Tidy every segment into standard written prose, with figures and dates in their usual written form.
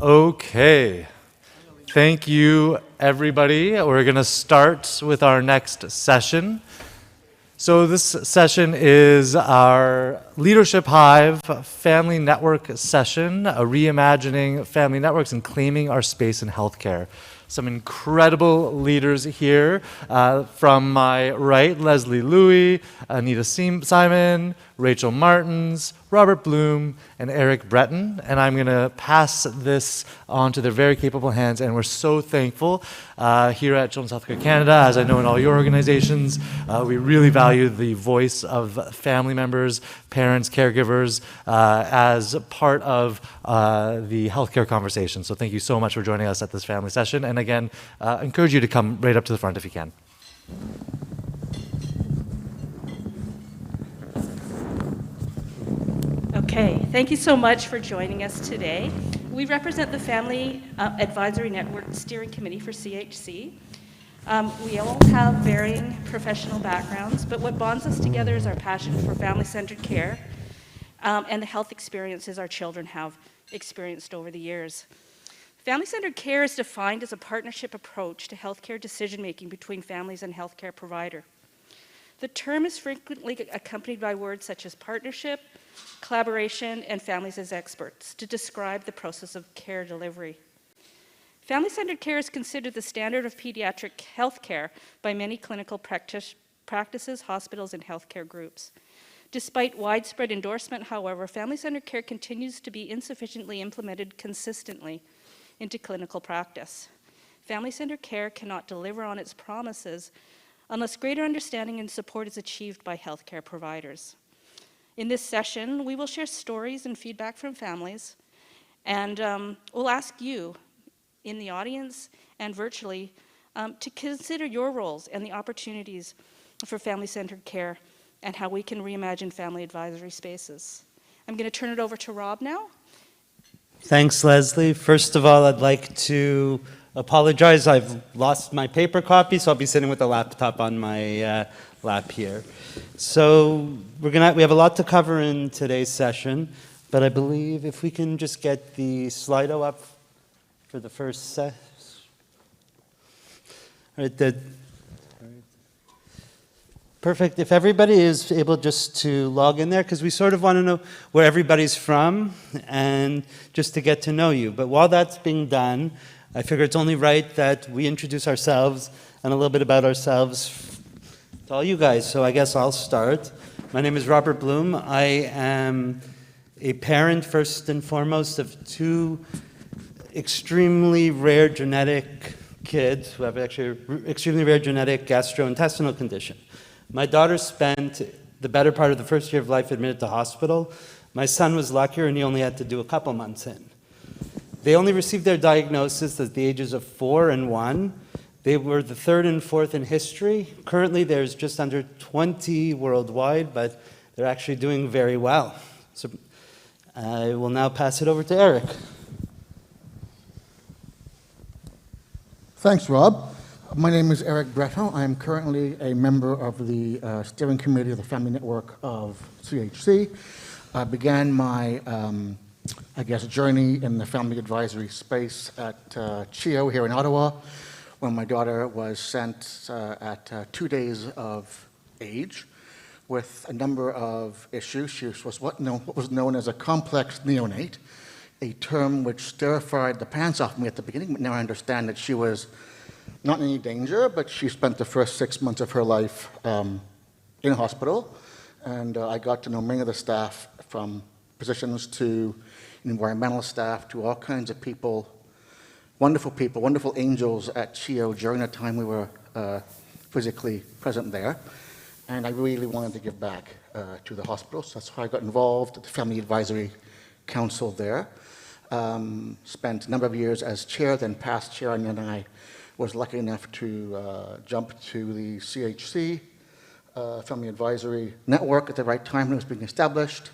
Okay. Thank you, everybody. We're going to start with our next session. So this session is our Leadership Hive Family Network session, a reimagining family networks and claiming our space in healthcare. Some incredible leaders here. From my right, Leslie Louie, Anita Simon, Rachel Martins, Robert Bloom, and Eric Breton. And I'm going to pass this on to their very capable hands. And we're so thankful here at Children's Healthcare Canada, as I know in all your organizations, we really value the voice of family members, parents, caregivers, as part of the healthcare conversation. So thank you so much for joining us at this family session. And again, encourage you to come right up to the front if you can. Okay, thank you so much for joining us today. We represent the Family Advisory Network Steering Committee for CHC. We all have varying professional backgrounds, but what bonds us together is our passion for family-centered care and the health experiences our children have experienced over the years. Family-centered care is defined as a partnership approach to healthcare decision-making between families and healthcare provider. The term is frequently accompanied by words such as partnership, collaboration, and families as experts to describe the process of care delivery. Family-centered care is considered the standard of pediatric health care by many clinical practices, hospitals, and healthcare groups. Despite widespread endorsement, however, family-centered care continues to be insufficiently implemented consistently into clinical practice. Family-centered care cannot deliver on its promises unless greater understanding and support is achieved by healthcare providers. In this session, we will share stories and feedback from families, and we'll ask you in the audience and virtually to consider your roles and the opportunities for family-centered care and how we can reimagine family advisory spaces. I'm going to turn it over to Rob now. Thanks, Leslie. First of all, I'd like to apologize. I've lost my paper copy, so I'll be sitting with a laptop on my lap here. So we have a lot to cover in today's session, but I believe if we can just get the Slido up for the first set. All right, perfect. If everybody is able just to log in there, because we sort of want to know where everybody's from and just to get to know you. But while that's being done, I figure it's only right that we introduce ourselves and a little bit about ourselves to all you guys. So I guess I'll start. My name is Robert Bloom. I am a parent, first and foremost, of two extremely rare genetic kids who have actually an extremely rare genetic gastrointestinal condition. My daughter spent the better part of the first year of life admitted to hospital. My son was luckier and he only had to do a couple months in. They only received their diagnosis at the ages of 4 and 1. They were the third and fourth in history. Currently, there's just under 20 worldwide, but they're actually doing very well. So I will now pass it over to Eric. Thanks, Rob. My name is Eric Breton. I am currently a member of the steering committee of the Family Network of CHC. I began my journey in the family advisory space at CHEO here in Ottawa when my daughter was sent at 2 days of age with a number of issues. She was what was known as a complex neonate, a term which terrified the pants off me at the beginning, but now I understand that she was not in any danger, but she spent the first 6 months of her life in hospital, and I got to know many of the staff, from physicians to environmental staff to all kinds of people, wonderful angels at CHEO during the time we were physically present there. And I really wanted to give back to the hospital, so that's why I got involved at the Family Advisory Council there. Spent a number of years as chair, then past chair, and then I was lucky enough to jump to the CHC Family Advisory Network at the right time when it was being established.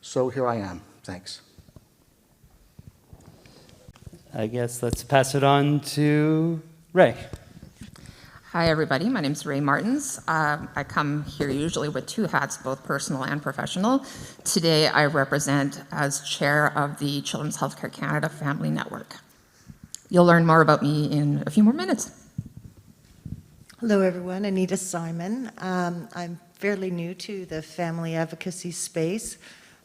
So here I am. Thanks. I guess let's pass it on to Ray. Hi, everybody. My name is Ray Martins. I come here usually with two hats, both personal and professional. Today, I represent as chair of the Children's Healthcare Canada Family Network. You'll learn more about me in a few more minutes. Hello, everyone. Anita Simon. I'm fairly new to the family advocacy space.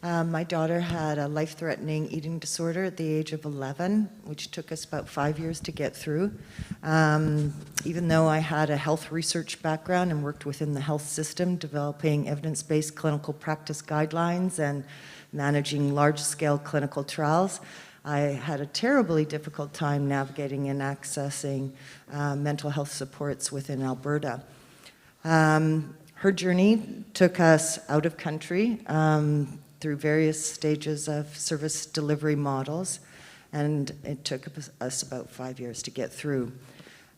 My daughter had a life-threatening eating disorder at the age of 11, which took us about 5 years to get through. Even though I had a health research background and worked within the health system, developing evidence-based clinical practice guidelines and managing large-scale clinical trials, I had a terribly difficult time navigating and accessing mental health supports within Alberta. Her journey took us out of country through various stages of service delivery models, and it took us about 5 years to get through.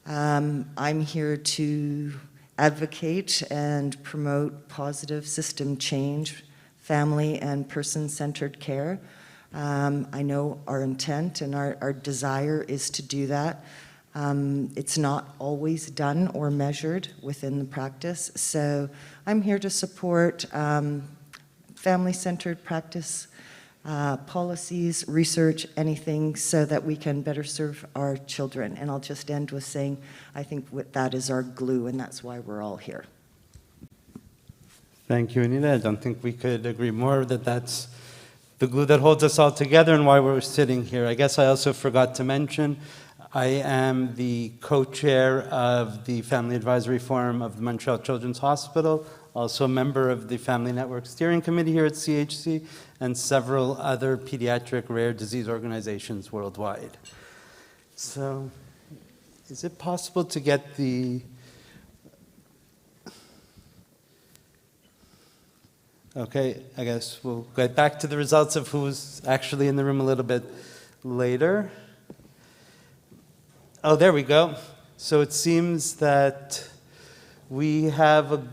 I'm here to advocate and promote positive system change, family and person-centered care. I know our intent and our desire is to do that. It's not always done or measured within the practice, so I'm here to support family-centered practice, policies, research, anything so that we can better serve our children. And I'll just end with saying, I think that is our glue, and that's why we're all here. Thank you, Anita. I don't think we could agree more that that's the glue that holds us all together and why we're sitting here. I guess I also forgot to mention, I am the co-chair of the Family Advisory Forum of the Montreal Children's Hospital, also a member of the Family Network Steering Committee here at CHC, and several other pediatric rare disease organizations worldwide. So, is it possible to get the... Okay, I guess we'll get back to the results of who's actually in the room a little bit later. Oh, there we go. So it seems that we have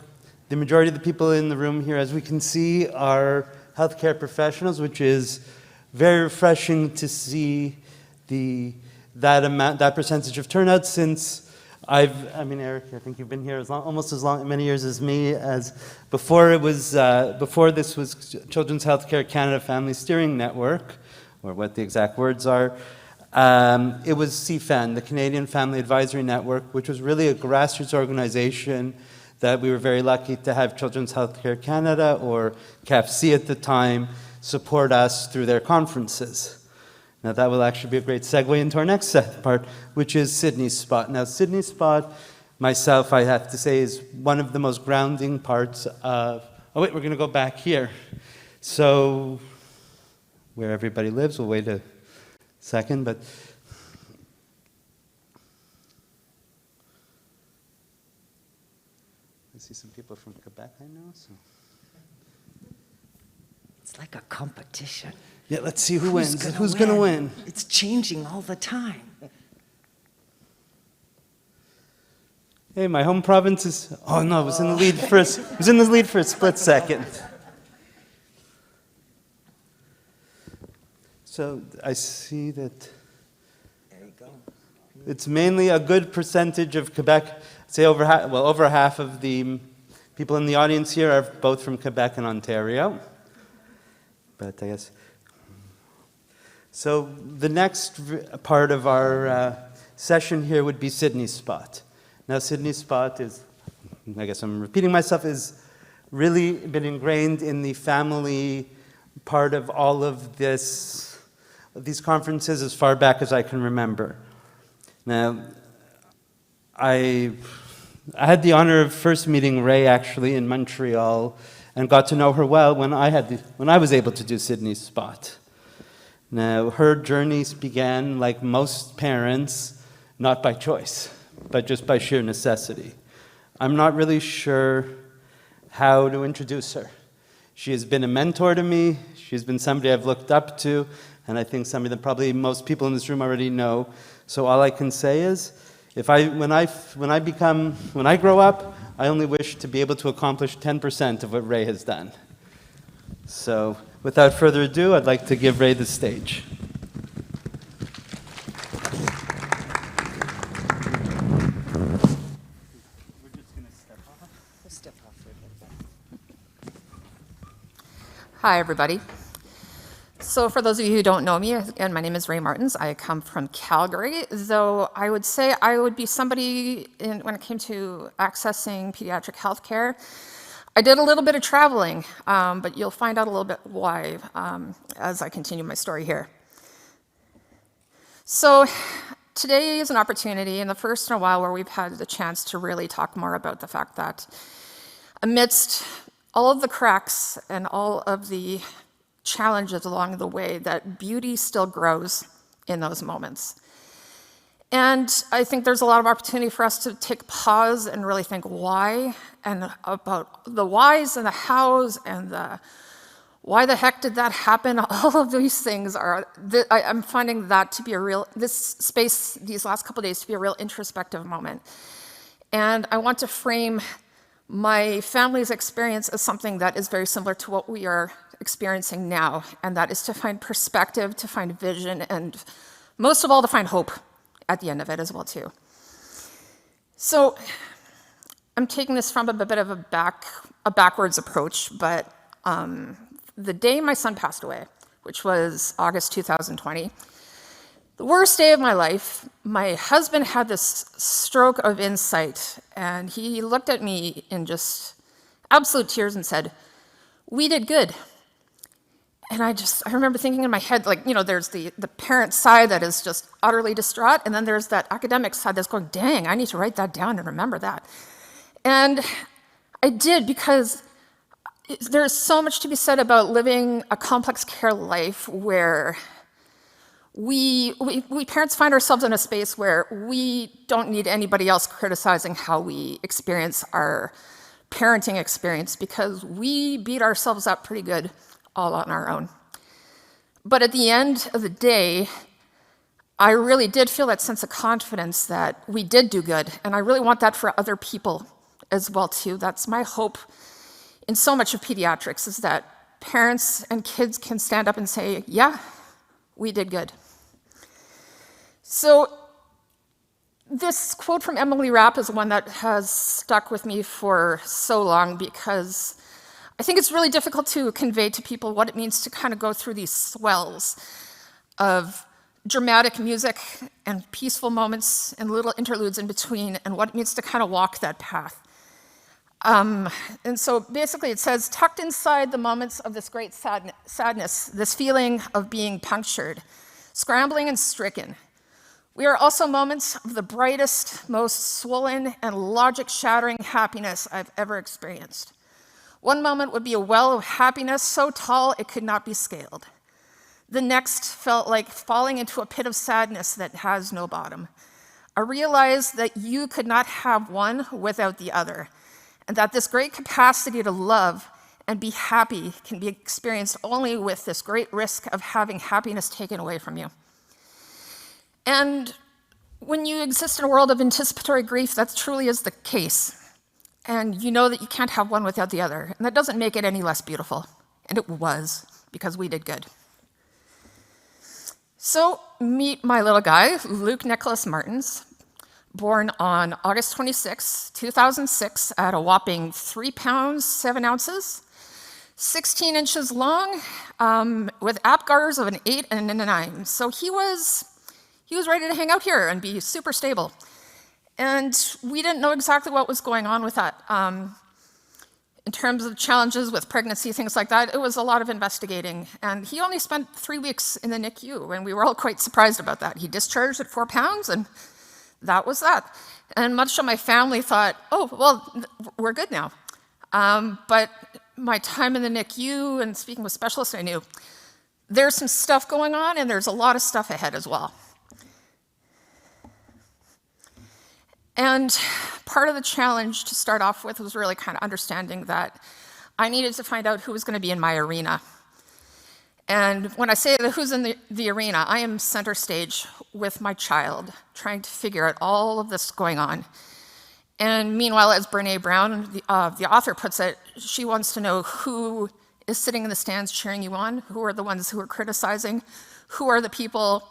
the majority of the people in the room here, as we can see, are healthcare professionals, which is very refreshing to see that percentage of turnout since Eric, I think you've been here almost as many years as me. As before this was Children's Healthcare Canada Family Steering Network, or what the exact words are. It was CFAN, the Canadian Family Advisory Network, which was really a grassroots organization that we were very lucky to have Children's Healthcare Canada, or CAFC at the time, support us through their conferences. Now that will actually be a great segue into our next part, which is Sydney's Spot. Now Sydney's Spot, myself, I have to say, is one of the most grounding parts of, oh wait, we're gonna go back here. So, where everybody lives, we'll wait a second, but I see some people from Quebec I know, so. It's like a competition. Yeah, let's see who wins. Who's going to win? It's changing all the time. Hey, my home province is... Oh, no, it was in the lead for a split second. So I see that... There you go. It's mainly a good percentage of Quebec. I'd say over half of the people in the audience here are both from Quebec and Ontario. But I guess... So the next part of our session here would be Sydney's Spot. Now Sydney's Spot is, I guess I'm repeating myself, is really been ingrained in the family part of all of these conferences as far back as I can remember. Now, I had the honor of first meeting Ray actually in Montreal and got to know her well when I was able to do Sydney's Spot. Now, her journeys began, like most parents, not by choice, but just by sheer necessity. I'm not really sure how to introduce her. She has been a mentor to me. She's been somebody I've looked up to, and I think somebody that probably most people in this room already know. So all I can say is, when I grow up, I only wish to be able to accomplish 10% of what Ray has done. So, without further ado, I'd like to give Ray the stage. Hi, everybody. So for those of you who don't know me, again, my name is Ray Martins. I come from Calgary, though I would say I would be somebody when it came to accessing pediatric health care. I did a little bit of traveling, but you'll find out a little bit why as I continue my story here. So today is an opportunity, and the first in a while, where we've had the chance to really talk more about the fact that amidst all of the cracks and all of the challenges along the way, that beauty still grows in those moments. And I think there's a lot of opportunity for us to take pause and really think why, and about the whys and the hows and the why the heck did that happen? All of these things are, I'm finding that to be this space these last couple of days to be a real introspective moment. And I want to frame my family's experience as something that is very similar to what we are experiencing now, and that is to find perspective, to find vision, and most of all, to find hope at the end of it as well, too. So I'm taking this from a bit of a backwards approach, but the day my son passed away, which was August 2020, the worst day of my life, my husband had this stroke of insight, and he looked at me in just absolute tears and said, "We did good." And I remember thinking in my head, like, there's the parent side that is just utterly distraught, and then there's that academic side that's going, dang, I need to write that down and remember that. And I did, because there's so much to be said about living a complex care life where we parents find ourselves in a space where we don't need anybody else criticizing how we experience our parenting experience, because we beat ourselves up pretty good all on our own. But at the end of the day, I really did feel that sense of confidence that we did do good, and I really want that for other people as well too. That's my hope in so much of pediatrics, is that parents and kids can stand up and say, yeah, we did good. So this quote from Emily Rapp is one that has stuck with me for so long, because I think it's really difficult to convey to people what it means to kind of go through these swells of dramatic music and peaceful moments and little interludes in between, and what it means to kind of walk that path. And so basically it says, tucked inside the moments of this great sadness, this feeling of being punctured, scrambling and stricken, we are also moments of the brightest, most swollen and logic-shattering happiness I've ever experienced. One moment would be a well of happiness so tall it could not be scaled. The next felt like falling into a pit of sadness that has no bottom. I realized that you could not have one without the other, and that this great capacity to love and be happy can be experienced only with this great risk of having happiness taken away from you. And when you exist in a world of anticipatory grief, that truly is the case. And you know that you can't have one without the other. And that doesn't make it any less beautiful. And it was, because we did good. So meet my little guy, Luke Nicholas Martins, born on August 26, 2006, at a whopping 3 pounds, 7 ounces, 16 inches long, with APGARs of an 8 and a 9. So he was ready to hang out here and be super stable. And we didn't know exactly what was going on with that. In terms of challenges with pregnancy, things like that, it was a lot of investigating. And he only spent 3 weeks in the NICU, and we were all quite surprised about that. He discharged at 4 pounds, and that was that. And much of my family thought, oh, well, we're good now. But my time in the NICU and speaking with specialists, I knew there's some stuff going on, and there's a lot of stuff ahead as well. And part of the challenge to start off with was really kind of understanding that I needed to find out who was going to be in my arena. And when I say that who's in the arena, I am center stage with my child, trying to figure out all of this going on. And meanwhile, as Brene Brown, the author, puts it, she wants to know who is sitting in the stands cheering you on, who are the ones who are criticizing, who are the people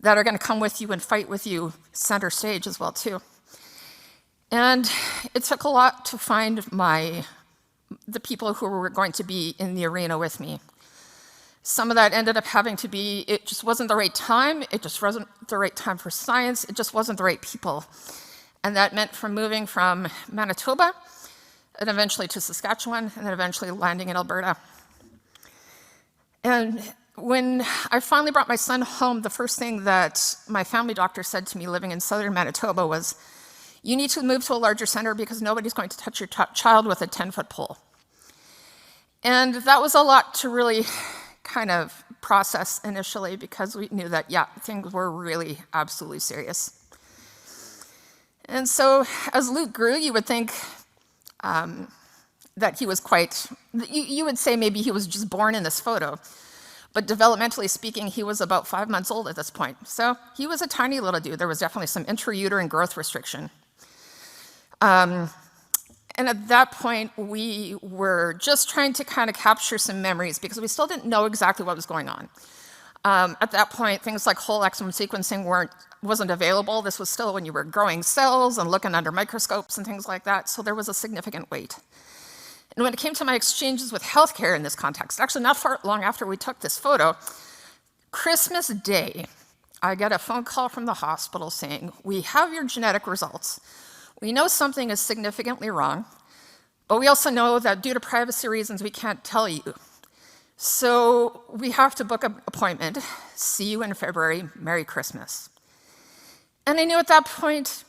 that are going to come with you and fight with you center stage as well, too. And it took a lot to find my the people who were going to be in the arena with me. Some of that ended up having to be, it just wasn't the right time, it just wasn't the right time for science, it just wasn't the right people. And that meant from moving from Manitoba, and eventually to Saskatchewan, and then eventually landing in Alberta. And when I finally brought my son home, the first thing that my family doctor said to me living in southern Manitoba was, you need to move to a larger center because nobody's going to touch your child with a 10-foot pole. And that was a lot to really kind of process initially because we knew that, yeah, things were really absolutely serious. And so as Luke grew, you would think that he was quite, you would say maybe he was just born in this photo. But developmentally speaking, he was about 5 months old at this point. So he was a tiny little dude. There was definitely some intrauterine growth restriction. And at that point, we were just trying to kind of capture some memories because we still didn't know exactly what was going on. At that point, things like whole exome sequencing wasn't available. This was still when you were growing cells and looking under microscopes and things like that, so there was a significant wait. And when it came to my exchanges with healthcare in this context, actually not far long after we took this photo, Christmas Day, I get a phone call from the hospital saying, we have your genetic results. We know something is significantly wrong, but we also know that due to privacy reasons, we can't tell you. So we have to book an appointment. See you in February. Merry Christmas. And I knew at that point,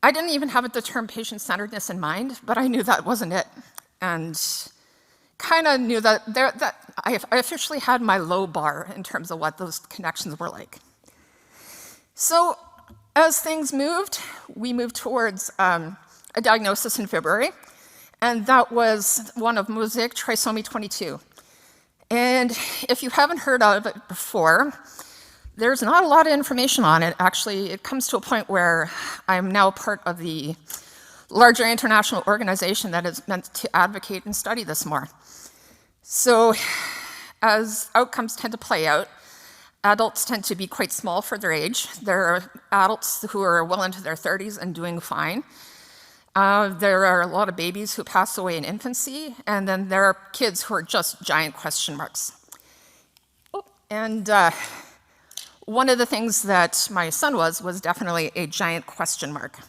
I didn't even have the term patient-centeredness in mind, but I knew that wasn't it. And kind of knew that I officially had my low bar in terms of what those connections were like. So as things moved, we moved towards a diagnosis in February, and that was one of mosaic trisomy 22. And if you haven't heard of it before, there's not a lot of information on it. Actually, it comes to a point where I'm now part of the larger international organization that is meant to advocate and study this more. So as outcomes tend to play out, adults tend to be quite small for their age. There are adults who are well into their 30s and doing fine. There are a lot of babies who pass away in infancy, and then there are kids who are just giant question marks. And one of the things that my son was definitely a giant question mark.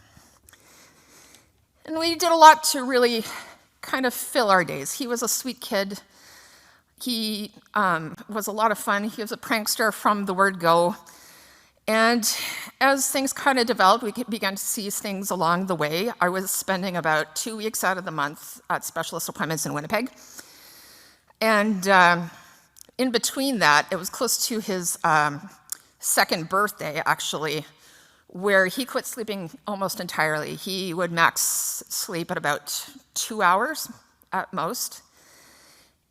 And we did a lot to really kind of fill our days. He was a sweet kid. He was a lot of fun. He was a prankster from the word go. And as things kind of developed, we began to see things along the way. I was spending about 2 weeks out of the month at specialist appointments in Winnipeg. And in between that, it was close to his second birthday, actually, where he quit sleeping almost entirely. He would max sleep at about 2 hours at most.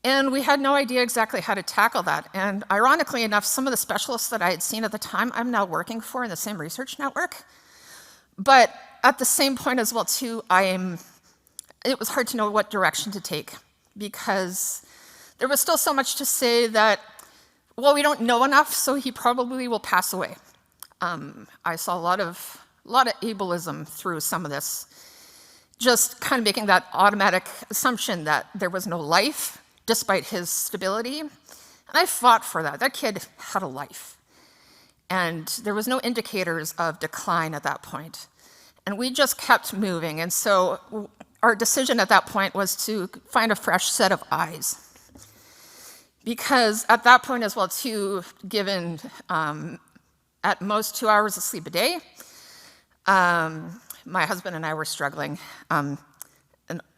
And we had no idea exactly how to tackle that. And ironically enough, some of the specialists that I had seen at the time, I'm now working for in the same research network. But at the same point as well, too, it was hard to know what direction to take because there was still so much to say that, well, we don't know enough, so he probably will pass away. I saw a lot of ableism through some of this, just kind of making that automatic assumption that there was no life, despite his stability. And I fought for that. That kid had a life. And there was no indicators of decline at that point. And we just kept moving. And so our decision at that point was to find a fresh set of eyes. Because at that point as well, too, given at most 2 hours of sleep a day, my husband and I were struggling. And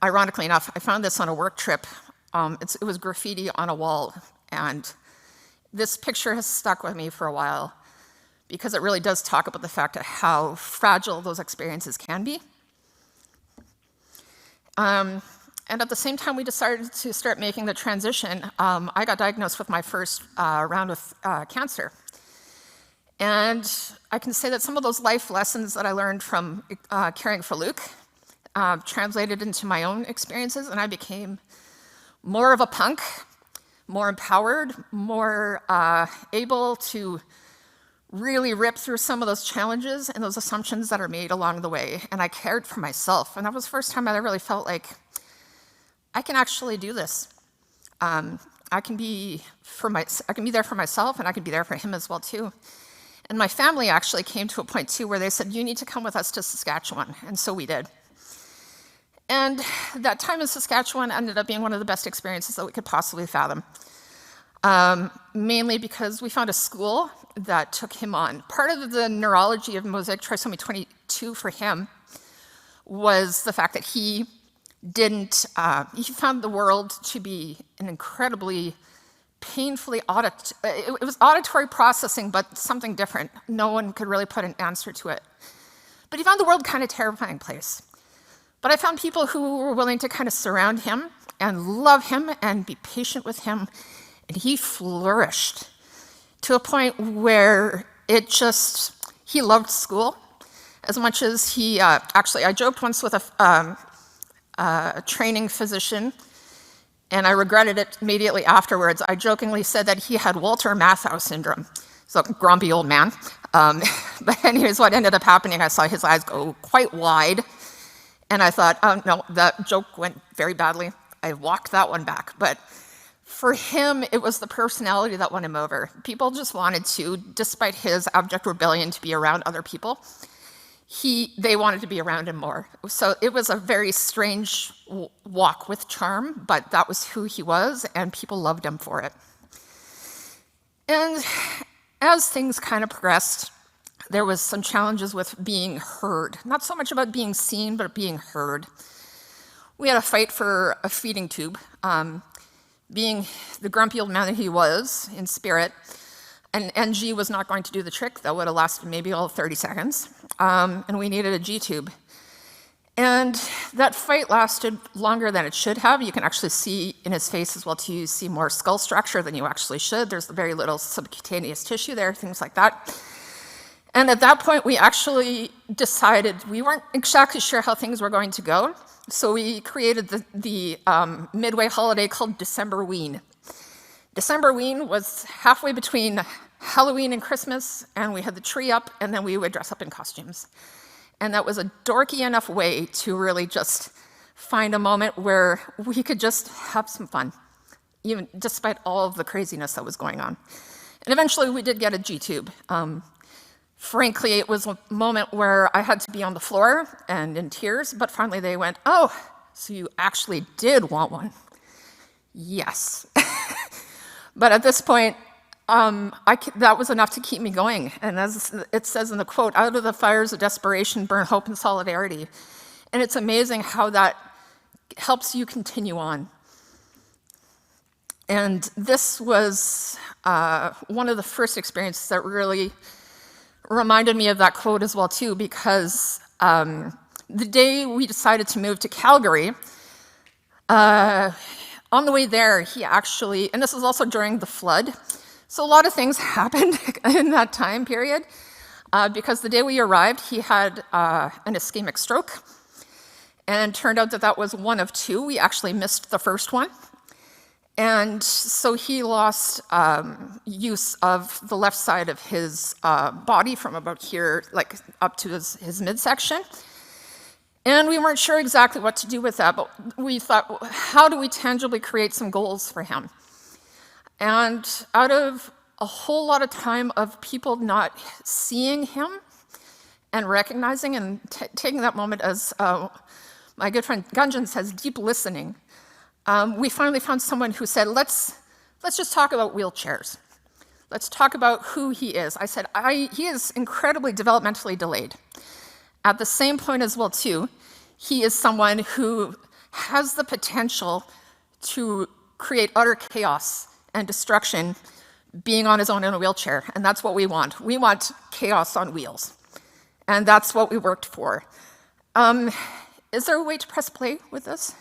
ironically enough, I found this on a work trip. It was graffiti on a wall, and this picture has stuck with me for a while because it really does talk about the fact of how fragile those experiences can be. And at the same time we decided to start making the transition, I got diagnosed with my first round of cancer. And I can say that some of those life lessons that I learned from caring for Luke translated into my own experiences, and I became more of a punk, more empowered, more able to really rip through some of those challenges and those assumptions that are made along the way. And I cared for myself. And that was the first time I really felt like I can actually do this. I can be there for myself, and I can be there for him as well too. And my family actually came to a point too where they said, you need to come with us to Saskatchewan, and so we did. And that time in Saskatchewan ended up being one of the best experiences that we could possibly fathom. Mainly because we found a school that took him on. Part of the neurology of Mosaic Trisomy 22 for him was the fact that he found the world to be an incredibly painfully it was auditory processing, but something different. No one could really put an answer to it. But he found the world kind of terrifying place. But I found people who were willing to kind of surround him and love him and be patient with him, and he flourished to a point where he loved school as much as he, I joked once with a training physician, and I regretted it immediately afterwards. I jokingly said that he had Walter Matthau syndrome. So grumpy old man. But anyways, what ended up happening, I saw his eyes go quite wide, and I thought, oh no, that joke went very badly. I walked that one back. But for him, it was the personality that won him over. People just wanted to, despite his abject rebellion to be around other people, they wanted to be around him more. So it was a very strange walk with charm, but that was who he was, and people loved him for it. And as things kind of progressed, there was some challenges with being heard. Not so much about being seen, but being heard. We had a fight for a feeding tube. Being the grumpy old man that he was in spirit, and NG was not going to do the trick. That would have lasted maybe all 30 seconds. And we needed a G tube. And that fight lasted longer than it should have. You can actually see in his face as well too, you see more skull structure than you actually should. There's very little subcutaneous tissue there, things like that. And at that point, we actually decided we weren't exactly sure how things were going to go. So we created the midway holiday called Decemberween. Decemberween was halfway between Halloween and Christmas, and we had the tree up, and then we would dress up in costumes. And that was a dorky enough way to really just find a moment where we could just have some fun, even despite all of the craziness that was going on. And eventually we did get a G-tube. Frankly, it was a moment where I had to be on the floor and in tears, but finally they went, oh, so you actually did want one. Yes. But at this point, that was enough to keep me going. And as it says in the quote, out of the fires of desperation burn hope and solidarity. And it's amazing how that helps you continue on. And this was one of the first experiences that really reminded me of that quote as well too, because the day we decided to move to Calgary, on the way there, he actually, and this was also during the flood, so a lot of things happened in that time period, because the day we arrived, he had an ischemic stroke, and it turned out that that was one of two. We actually missed the first one. And so he lost use of the left side of his body from about here, like up to his midsection. And we weren't sure exactly what to do with that, but we thought, how do we tangibly create some goals for him? And out of a whole lot of time of people not seeing him and recognizing and taking that moment as my good friend Gunjan says, deep listening, we finally found someone who said, let's just talk about wheelchairs. Let's talk about who he is. I said, he is incredibly developmentally delayed. At the same point as well, too, he is someone who has the potential to create utter chaos and destruction being on his own in a wheelchair, and that's what we want. We want chaos on wheels, and that's what we worked for. Is there a way to press play with this?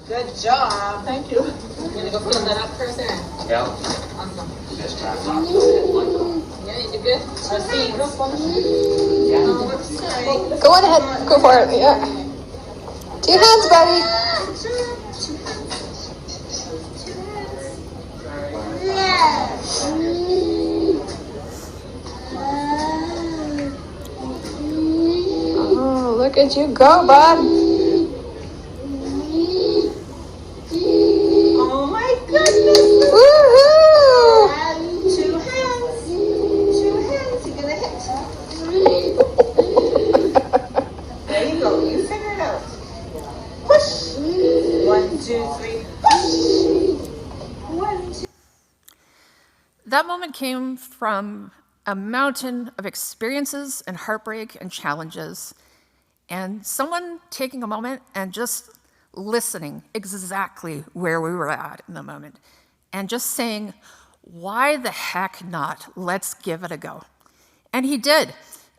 Good job. Thank you. You want to go fill that up first? Yeah. Awesome. Yeah, you did good. Proceed. Go on ahead. Go for it. Yeah. 2 hands, buddy. Look at you go, bud. Oh my goodness. Woohoo! And two hands. Two hands. You're gonna hit. There you go. You figure it out. Push. 1, 2, 3. Push. 1, 2. That moment came from a mountain of experiences and heartbreak and challenges, and someone taking a moment and just listening exactly where we were at in the moment, and just saying, why the heck not? Let's give it a go. And he did.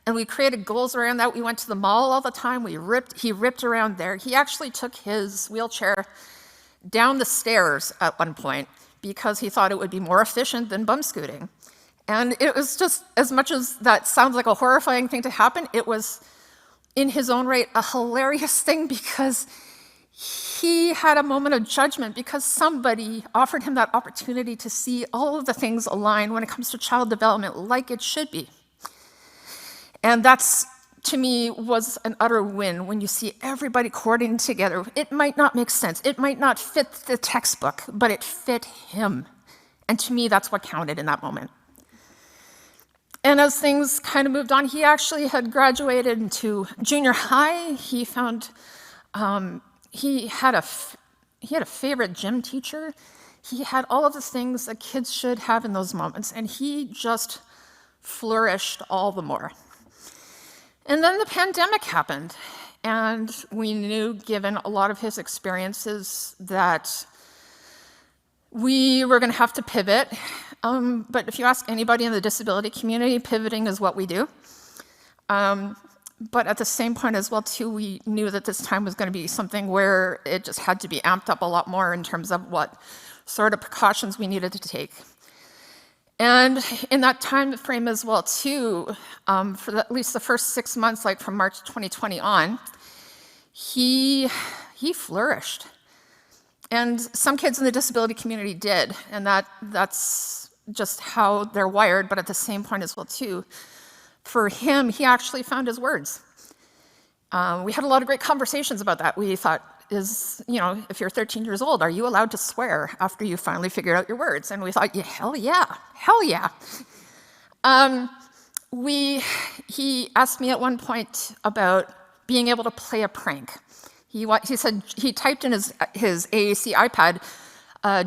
And we created goals around that. We went to the mall all the time. He ripped around there. He actually took his wheelchair down the stairs at one point because he thought it would be more efficient than bum scooting. And it was just, as much as that sounds like a horrifying thing to happen, it was, in his own right, a hilarious thing because he had a moment of judgment because somebody offered him that opportunity to see all of the things align when it comes to child development like it should be. And that's, to me, was an utter win when you see everybody coordinating together. It might not make sense. It might not fit the textbook, but it fit him. And to me, that's what counted in that moment. And as things kind of moved on, he actually had graduated into junior high. He found he had a favorite gym teacher. He had all of the things that kids should have in those moments, and he just flourished all the more. And then the pandemic happened, and we knew, given a lot of his experiences, that we were going to have to pivot. But if you ask anybody in the disability community, pivoting is what we do. But at the same point as well, too, we knew that this time was going to be something where it just had to be amped up a lot more in terms of what sort of precautions we needed to take. And in that time frame as well, too, for at least the first 6 months, like from March 2020 on, he flourished. And some kids in the disability community did, and that's just how they're wired, but at the same point as well, too, for him, he actually found his words. We had a lot of great conversations about that. We thought, if you're 13 years old, are you allowed to swear after you finally figured out your words? And we thought, yeah, hell yeah. He asked me at one point about being able to play a prank. He said, he typed in his AAC iPad,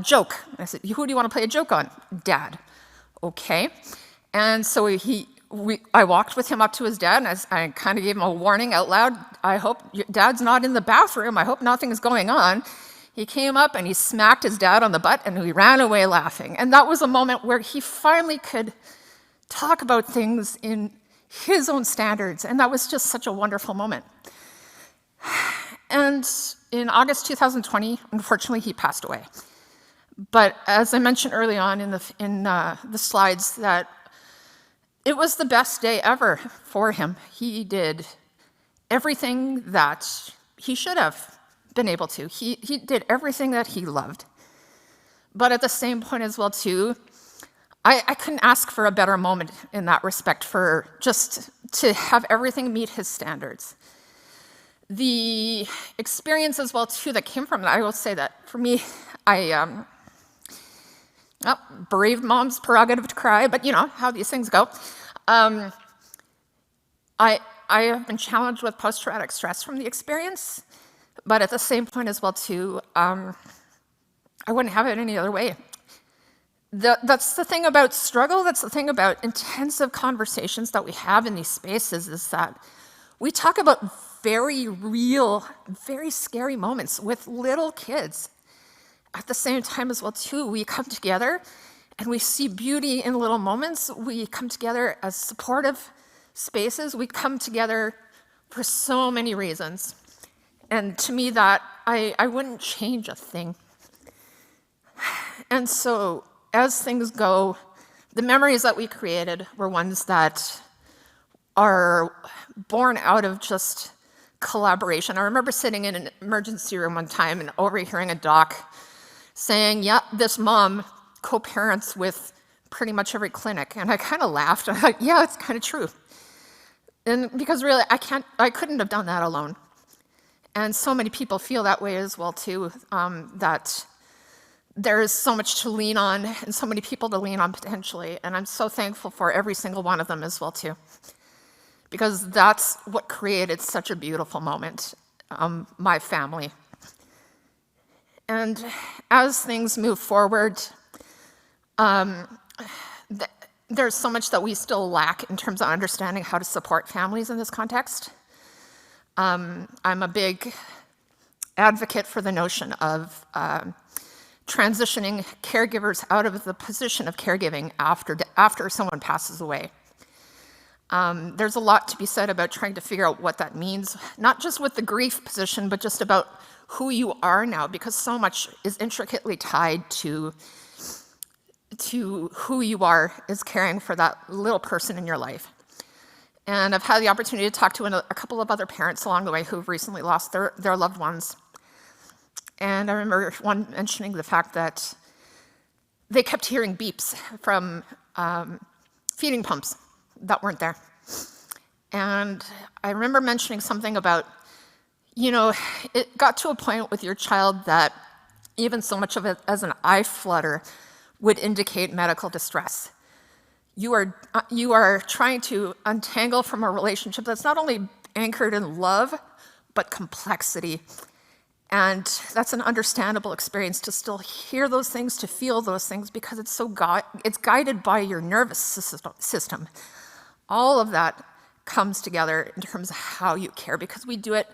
joke. I said, who do you want to play a joke on? Dad. Okay. And so I walked with him up to his dad, and I kind of gave him a warning out loud. I hope Dad's not in the bathroom. I hope nothing's going on. He came up and he smacked his dad on the butt, and we ran away laughing. And that was a moment where he finally could talk about things in his own standards, and that was just such a wonderful moment. And in August 2020, unfortunately, he passed away. But as I mentioned early on in the slides, that it was the best day ever for him. He did everything that he should have been able to. He did everything that he loved. But at the same point as well, too, I couldn't ask for a better moment in that respect, for just to have everything meet his standards. The experience as well, too, that came from it, I will say that for me, bereaved mom's prerogative to cry, but you know how these things go. I have been challenged with post-traumatic stress from the experience, but at the same point as well, too, I wouldn't have it any other way. That's the thing about struggle, that's the thing about intensive conversations that we have in these spaces, is that we talk about very real, very scary moments with little kids. At the same time as well, too, we come together and we see beauty in little moments. We come together as supportive spaces. We come together for so many reasons. And to me, that I wouldn't change a thing. And so as things go, the memories that we created were ones that are born out of just collaboration. I remember sitting in an emergency room one time and overhearing a doc saying, yeah, this mom co-parents with pretty much every clinic. And I kind of laughed. I'm like, yeah, it's kind of true. And because really, I couldn't have done that alone. And so many people feel that way as well too, that there is so much to lean on and so many people to lean on potentially. And I'm so thankful for every single one of them as well too, because that's what created such a beautiful moment, my family. And as things move forward, there's so much that we still lack in terms of understanding how to support families in this context. I'm a big advocate for the notion of transitioning caregivers out of the position of caregiving after someone passes away. There's a lot to be said about trying to figure out what that means, not just with the grief position, but just about who you are now, because so much is intricately tied to who you are is caring for that little person in your life. And I've had the opportunity to talk to a couple of other parents along the way who've recently lost their loved ones. And I remember one mentioning the fact that they kept hearing beeps from feeding pumps that weren't there. And I remember mentioning something about, it got to a point with your child that even so much of it as an eye flutter would indicate medical distress. You are trying to untangle from a relationship that's not only anchored in love, but complexity. And that's an understandable experience to still hear those things, to feel those things, because it's it's guided by your nervous system. All of that comes together in terms of how you care, because we do it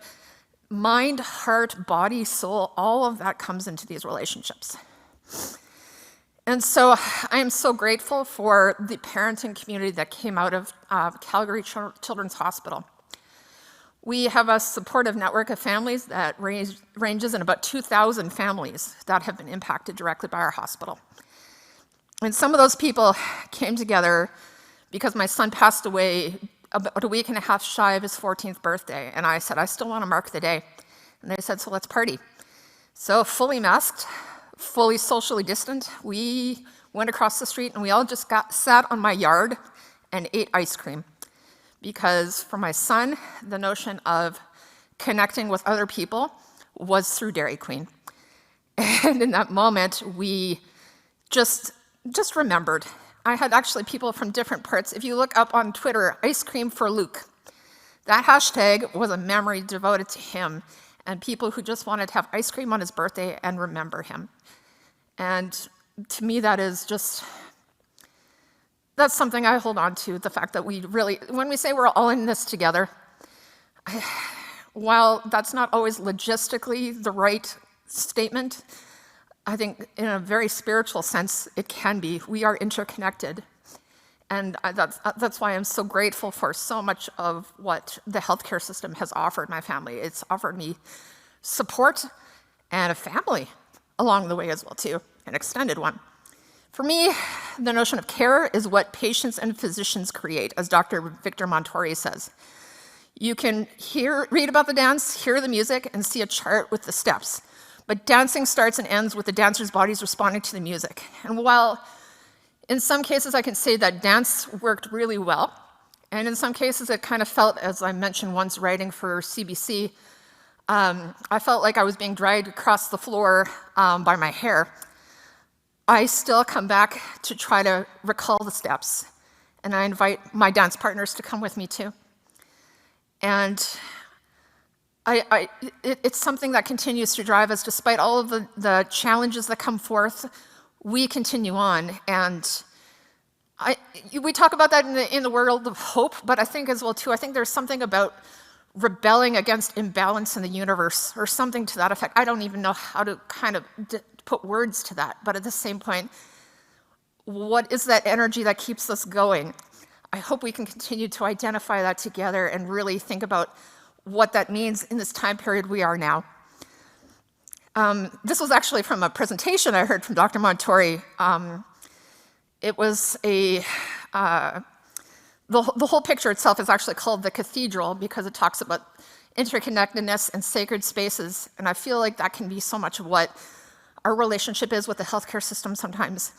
mind, heart, body, soul, all of that comes into these relationships. And so I am so grateful for the parenting community that came out of Calgary Children's Hospital. We have a supportive network of families that ranges in about 2,000 families that have been impacted directly by our hospital. And some of those people came together because my son passed away about a week and a half shy of his 14th birthday. And I said, I still want to mark the day. And they said, so let's party. So fully masked, fully socially distant, we went across the street and we all just sat on my yard and ate ice cream. Because for my son, the notion of connecting with other people was through Dairy Queen. And in that moment, we just remembered. I had actually people from different parts. If you look up on Twitter, ice cream for Luke, that hashtag was a memory devoted to him and people who just wanted to have ice cream on his birthday and remember him. And to me, that's something I hold on to, the fact that we really, when we say we're all in this together, while that's not always logistically the right statement, I think in a very spiritual sense, it can be. We are interconnected. And that's why I'm so grateful for so much of what the healthcare system has offered my family. It's offered me support and a family along the way as well too, an extended one. For me, the notion of care is what patients and physicians create, as Dr. Victor Montori says. You can read about the dance, hear the music, and see a chart with the steps. But dancing starts and ends with the dancers' bodies responding to the music. And while in some cases I can say that dance worked really well, and in some cases it kind of felt, as I mentioned once writing for CBC, I felt like I was being dragged across the floor by my hair. I still come back to try to recall the steps, and I invite my dance partners to come with me too. And it's something that continues to drive us despite all of the challenges that come forth. We continue on, and we talk about that in the world of hope, but I think as well too, I think there's something about rebelling against imbalance in the universe or something to that effect. I don't even know how to kind of put words to that, but at the same point, what is that energy that keeps us going? I hope we can continue to identify that together and really think about what that means in this time period we are now. This was actually from a presentation I heard from Dr. Montori. It was the whole picture itself is actually called The Cathedral because it talks about interconnectedness and sacred spaces. And I feel like that can be so much of what our relationship is with the healthcare system sometimes.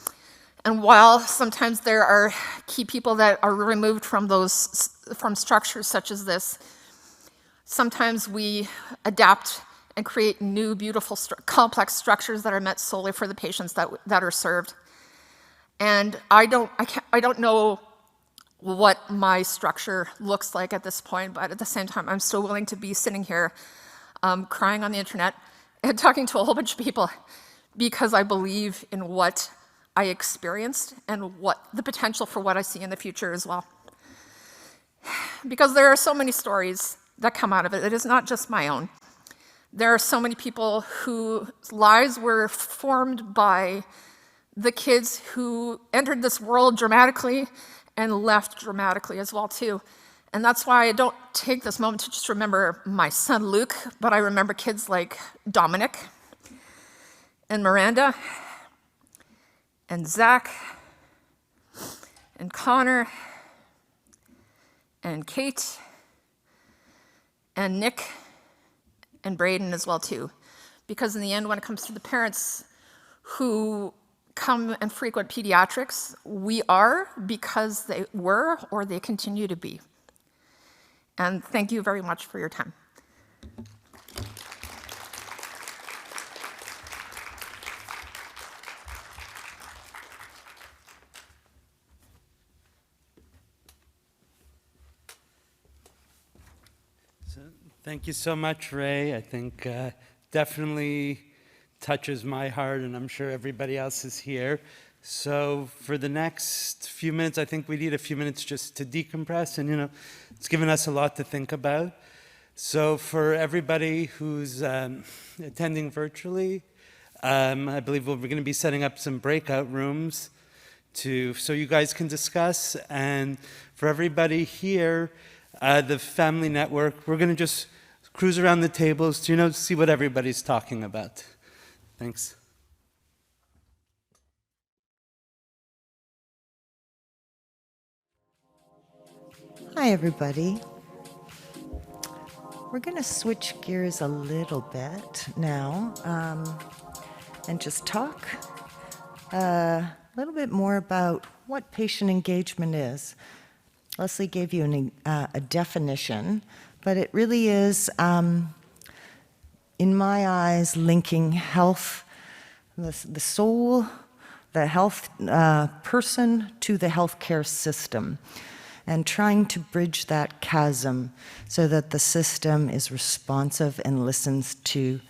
And while sometimes there are key people that are removed from structures such as this, sometimes we adapt and create new, beautiful, complex structures that are meant solely for the patients that are served. And I don't know what my structure looks like at this point, but at the same time, I'm still willing to be sitting here crying on the internet and talking to a whole bunch of people because I believe in what I experienced and what the potential for what I see in the future as well. Because there are so many stories that come out of it. It is not just my own. There are so many people whose lives were formed by the kids who entered this world dramatically and left dramatically as well too. And that's why I don't take this moment to just remember my son Luke, but I remember kids like Dominic and Miranda and Zach and Connor and Kate and Nick and Braden as well too. Because in the end, when it comes to the parents who come and frequent pediatrics, we are because they were or they continue to be. And thank you very much for your time. Thank you so much, Ray. I think definitely touches my heart, and I'm sure everybody else is here. So for the next few minutes, I think we need a few minutes just to decompress, and it's given us a lot to think about. So for everybody who's attending virtually, I believe we're going to be setting up some breakout rooms so you guys can discuss. And for everybody here, the Family Network, we're going to just cruise around the tables to see what everybody's talking about. Thanks. Hi, everybody. We're going to switch gears a little bit now and just talk a little bit more about what patient engagement is. Leslie gave you a definition, but it really is, in my eyes, linking health, the soul, the health person to the healthcare system, and trying to bridge that chasm so that the system is responsive and listens to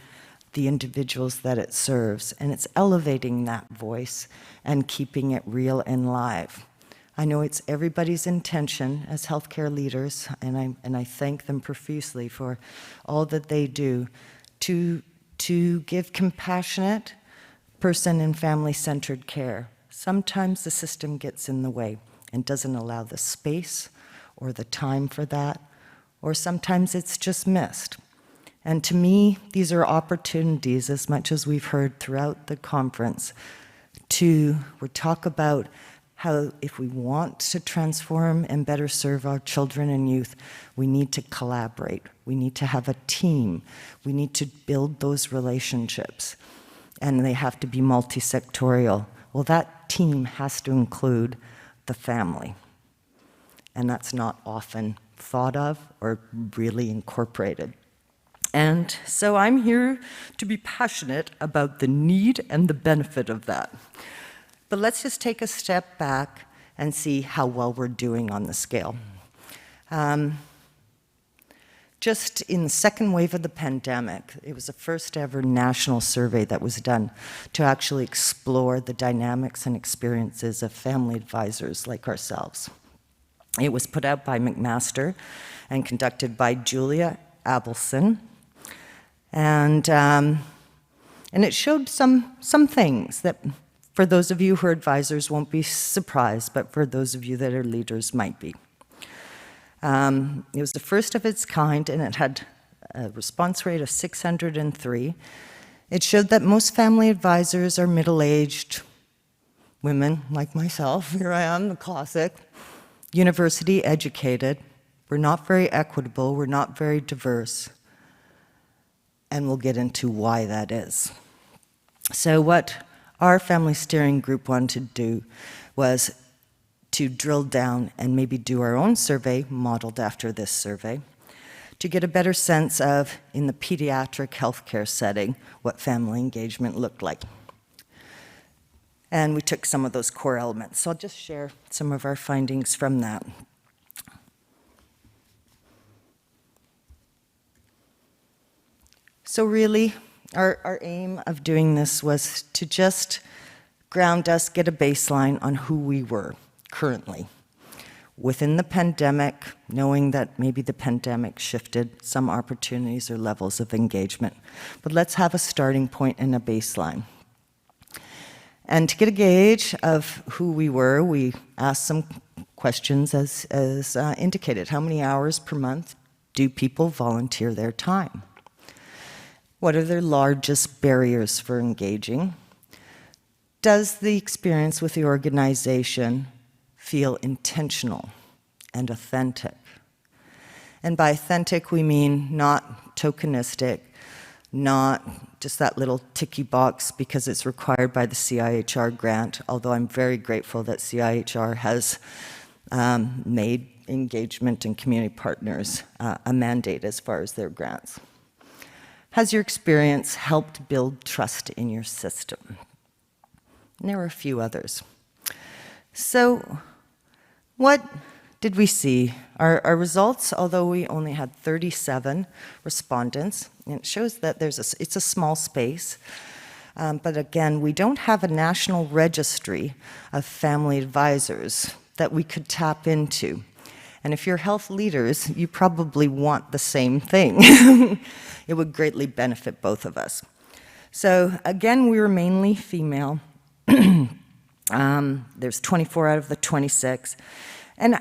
the individuals that it serves. And it's elevating that voice and keeping it real and live. I know it's everybody's intention as healthcare leaders, and I thank them profusely for all that they do, to give compassionate, person and family-centered care. Sometimes the system gets in the way and doesn't allow the space or the time for that, or sometimes it's just missed. And to me, these are opportunities, as much as we've heard throughout the conference, to talk about how if we want to transform and better serve our children and youth, we need to collaborate. We need to have a team. We need to build those relationships. And they have to be multi-sectorial. Well, that team has to include the family. And that's not often thought of or really incorporated. And so I'm here to be passionate about the need and the benefit of that. But let's just take a step back and see how well we're doing on the scale. Just in the second wave of the pandemic, it was the first ever national survey that was done to actually explore the dynamics and experiences of family advisors like ourselves. It was put out by McMaster and conducted by Julia Abelson. And it showed some things that, for those of you who are advisors, won't be surprised, but for those of you that are leaders, might be. It was the first of its kind, and it had a response rate of 603. It showed that most family advisors are middle-aged women like myself. Here I am, the classic. University educated. We're not very equitable. We're not very diverse. And we'll get into why that is. So what our family steering group wanted to do was to drill down and maybe do our own survey modeled after this survey to get a better sense of, in the pediatric healthcare setting, what family engagement looked like. And we took some of those core elements. So I'll just share some of our findings from that. So really, our aim of doing this was to just ground us, get a baseline on who we were currently. Within the pandemic, knowing that maybe the pandemic shifted some opportunities or levels of engagement. But let's have a starting point and a baseline. And to get a gauge of who we were, we asked some questions as indicated. How many hours per month do people volunteer their time? What are their largest barriers for engaging? Does the experience with the organization feel intentional and authentic? And by authentic, we mean not tokenistic, not just that little ticky box because it's required by the CIHR grant, although I'm very grateful that CIHR has made engagement and community partners a mandate as far as their grants. Has your experience helped build trust in your system? And there were a few others. So what did we see? Our results, although we only had 37 respondents, and it shows that it's a small space, but again, we don't have a national registry of family advisors that we could tap into. And if you're health leaders, you probably want the same thing. It would greatly benefit both of us. So again, we were mainly female. There's 24 out of the 26. And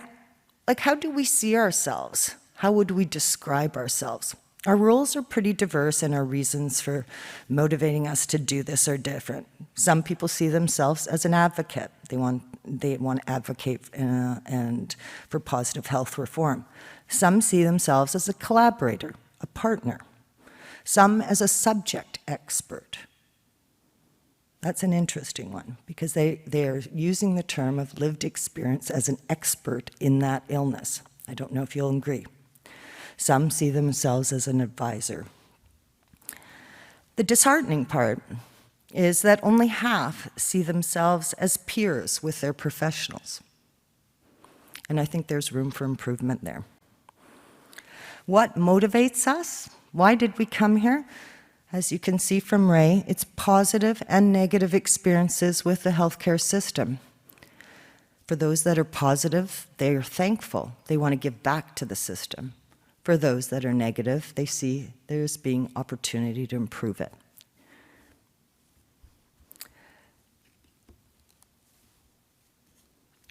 like, how do we see ourselves? How would we describe ourselves? Our roles are pretty diverse and our reasons for motivating us to do this are different. Some people see themselves as an advocate. They want to advocate and for positive health reform. Some see themselves as a collaborator, a partner. Some as a subject expert. That's an interesting one because they are using the term of lived experience as an expert in that illness. I don't know if you'll agree. Some see themselves as an advisor. The disheartening part is that only half see themselves as peers with their professionals. And I think there's room for improvement there. What motivates us? Why did we come here? As you can see from Ray, it's positive and negative experiences with the healthcare system. For those that are positive, they are thankful. They want to give back to the system. For those that are negative, they see there's being opportunity to improve it.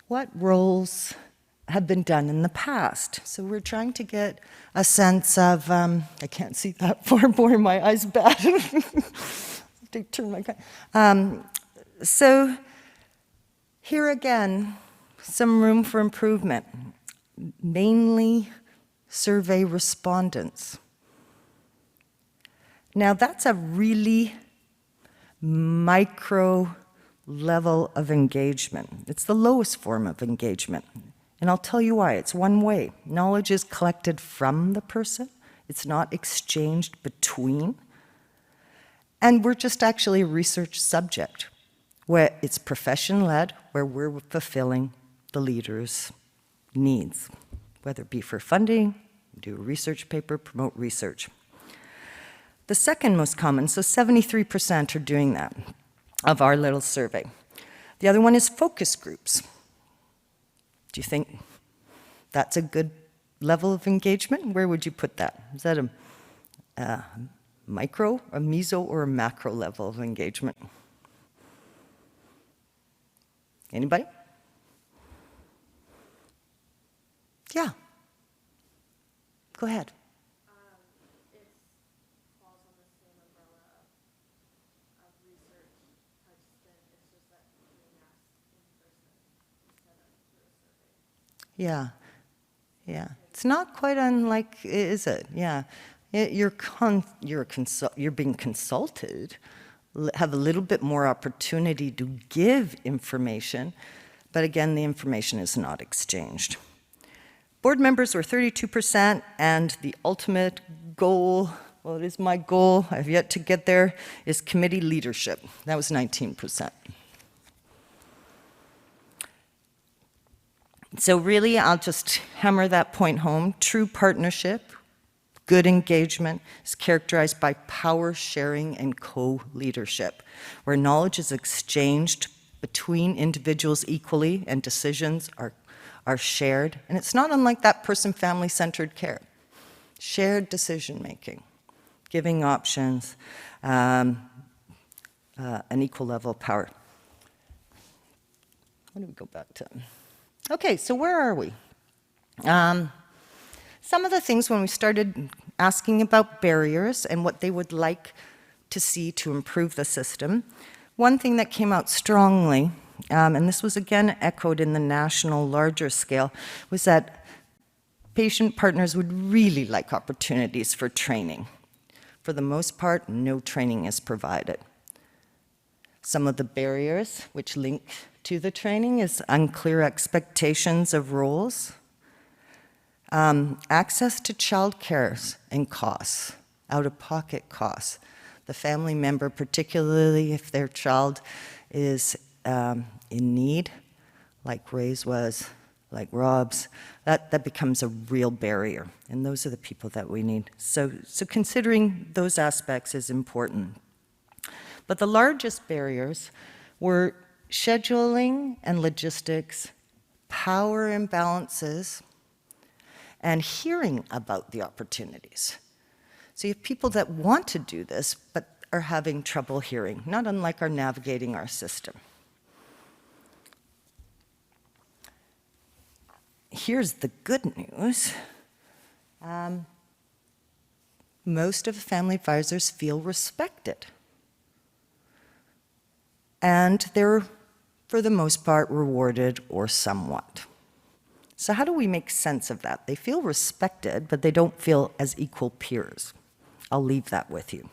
What roles have been done in the past? So we're trying to get a sense of, I can't see that far, boy, my eyes bad. I turn my so here again, some room for improvement, mainly survey respondents. Now that's a really micro level of engagement. It's the lowest form of engagement. And I'll tell you why. It's one way. Knowledge is collected from the person. It's not exchanged between. And we're just actually a research subject where it's profession-led, where we're fulfilling the leader's needs, whether it be for funding, do a research paper, promote research. The second most common, so 73% are doing that of our little survey. The other one is focus groups. Do you think that's a good level of engagement? Where would you put that? Is that a micro, a meso, or a macro level of engagement? Anybody? Yeah. Go ahead. It falls on the same umbrella of research participant. It's just that doing that in person instead of through a survey. Yeah. Yeah. It's not quite unlike, is it? Yeah. You're being consulted, have a little bit more opportunity to give information, but again, the information is not exchanged. Board members were 32%, and the ultimate goal, well, it is my goal, I've yet to get there, is committee leadership. That was 19%. So really, I'll just hammer that point home. True partnership, good engagement is characterized by power sharing and co-leadership, where knowledge is exchanged between individuals equally and decisions are shared. And it's not unlike that person-family-centered care. Shared decision-making, giving options, an equal level of power. What do we go back to? Okay, so where are we? Some of the things when we started asking about barriers and what they would like to see to improve the system, one thing that came out strongly, and this was again echoed in the national larger scale, was that patient partners would really like opportunities for training. For the most part, no training is provided. Some of the barriers which link to the training is unclear expectations of roles, access to childcare and costs, out-of-pocket costs. The family member, particularly if their child is in need, like Ray's was, like Rob's, that becomes a real barrier. And those are the people that we need. So considering those aspects is important. But the largest barriers were scheduling and logistics, power imbalances, and hearing about the opportunities. So you have people that want to do this, but are having trouble hearing, not unlike our navigating our system. Here's the good news. Most of the family advisors feel respected. And they're, for the most part, rewarded or somewhat. So how do we make sense of that? They feel respected, but they don't feel as equal peers. I'll leave that with you.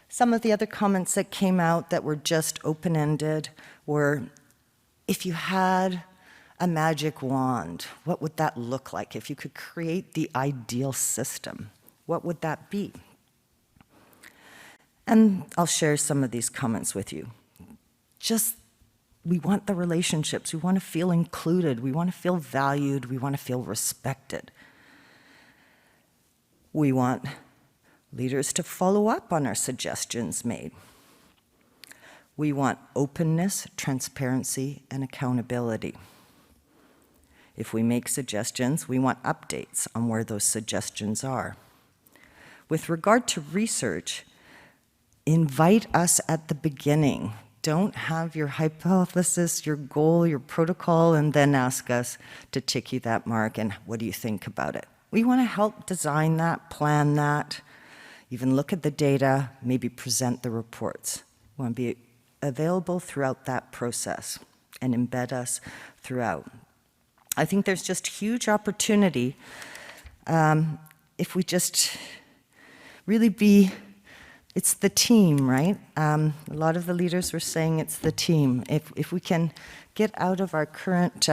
Some of the other comments that came out that were just open-ended were, if you had a magic wand, what would that look like? If you could create the ideal system, what would that be? And I'll share some of these comments with you. We want the relationships. We want to feel included. We want to feel valued. We want to feel respected. We want leaders to follow up on our suggestions made. We want openness, transparency, and accountability. If we make suggestions, we want updates on where those suggestions are. With regard to research, invite us at the beginning. Don't have your hypothesis, your goal, your protocol, and then ask us to tick you that mark and what do you think about it. We want to help design that, plan that, even look at the data, maybe present the reports. We want to be available throughout that process and embed us throughout. I think there's just huge opportunity if we just really be. It's the team, right? A lot of the leaders were saying it's the team. If we can get out of our current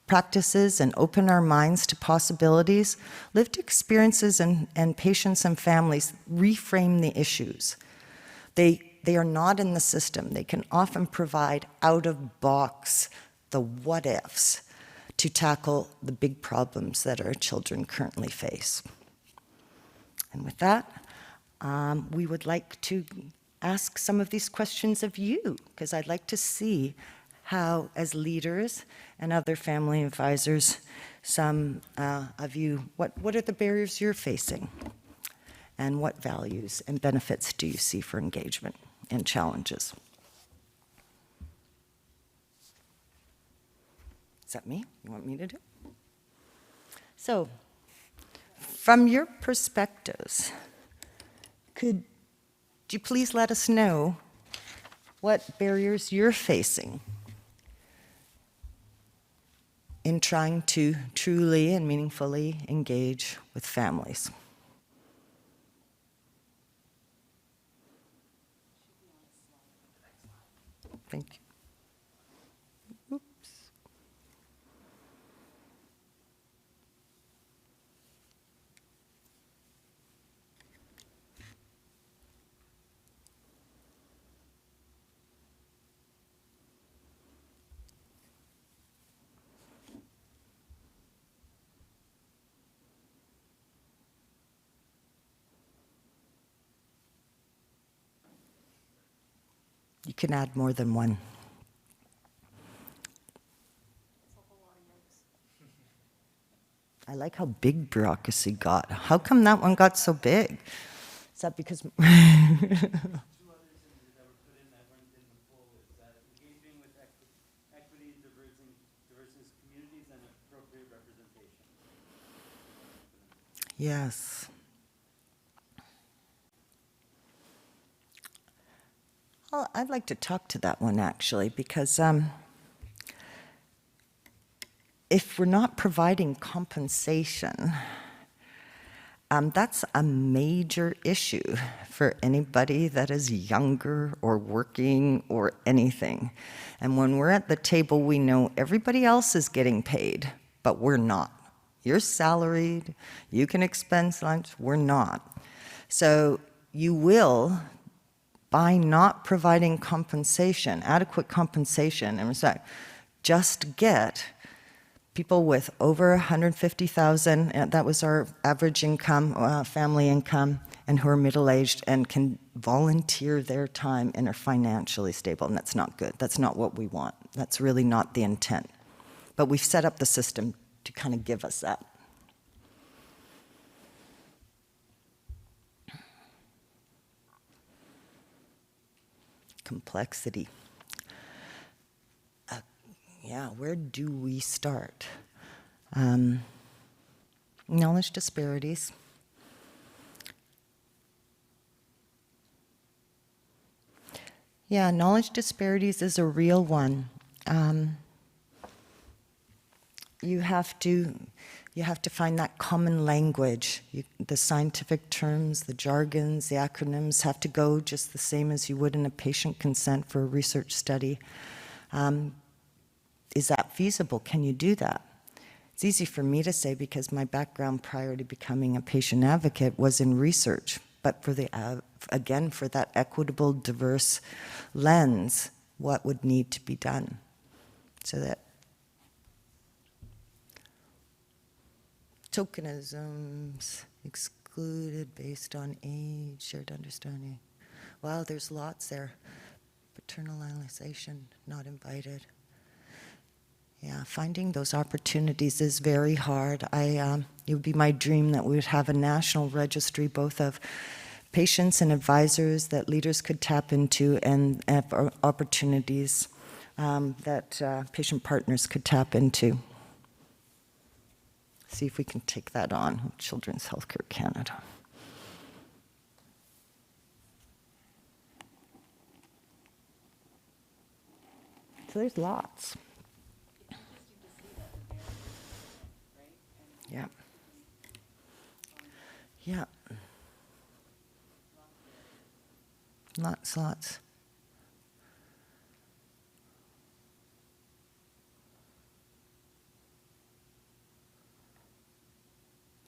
practices and open our minds to possibilities, lived experiences and patients and families reframe the issues. They are not in the system. They can often provide out-of-box, the what-ifs, to tackle the big problems that our children currently face. And with that, we would like to ask some of these questions of you, because I'd like to see how, as leaders and other family advisors, some of you, what are the barriers you're facing? And what values and benefits do you see for engagement and challenges? Is that me? You want me to do? So, from your perspectives, could you please let us know what barriers you're facing in trying to truly and meaningfully engage with families? Thank you. Oops. You can add more than one. I like how big bureaucracy got. How come that one got so big? Is that because... Two others that were put in that weren't in the full is engaging with equity, diverse communities, and appropriate representation. Yes. Well, I'd like to talk to that one actually, because if we're not providing compensation, that's a major issue for anybody that is younger or working or anything. And when we're at the table, we know everybody else is getting paid, but we're not. You're salaried, you can expense lunch, we're not. So you will, by not providing compensation, adequate compensation and respect, just get people with over 150,000, that was our average income, family income, and who are middle-aged and can volunteer their time and are financially stable, and that's not good. That's not what we want. That's really not the intent. But we've set up the system to kind of give us that. Complexity. Yeah, where do we start? Knowledge disparities. Yeah, knowledge disparities is a real one. You have to find that common language. The scientific terms, the jargons, the acronyms have to go just the same as you would in a patient consent for a research study. Is that feasible? Can you do that? It's easy for me to say because my background prior to becoming a patient advocate was in research. But for again, for that equitable, diverse lens, what would need to be done? So that tokenisms excluded based on age, shared understanding. Wow, there's lots there. Paternalization, not invited. Yeah, finding those opportunities is very hard. It would be my dream that we would have a national registry, both of patients and advisors that leaders could tap into, and opportunities that patient partners could tap into. See if we can take that on with Children's Healthcare Canada. So there's lots. Yeah. Yeah. Lots.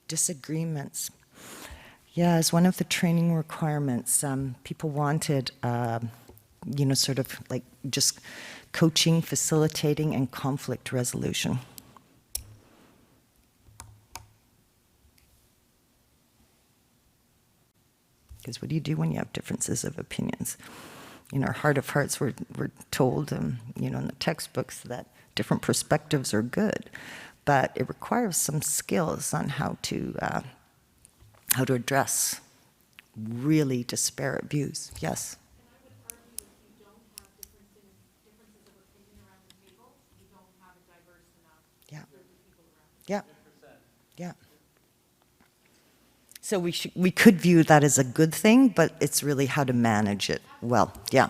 Disagreements. Yeah, as one of the training requirements, people wanted, sort of like just coaching, facilitating, and conflict resolution. Because what do you do when you have differences of opinions? In our heart of hearts, we're told, in the textbooks that different perspectives are good, but it requires some skills on how to address really disparate views. Yes. And I would argue if you don't have differences of opinion around the table, you don't have a diverse enough group of people around the table. Yeah. So we could view that as a good thing, but it's really how to manage it well. Yeah.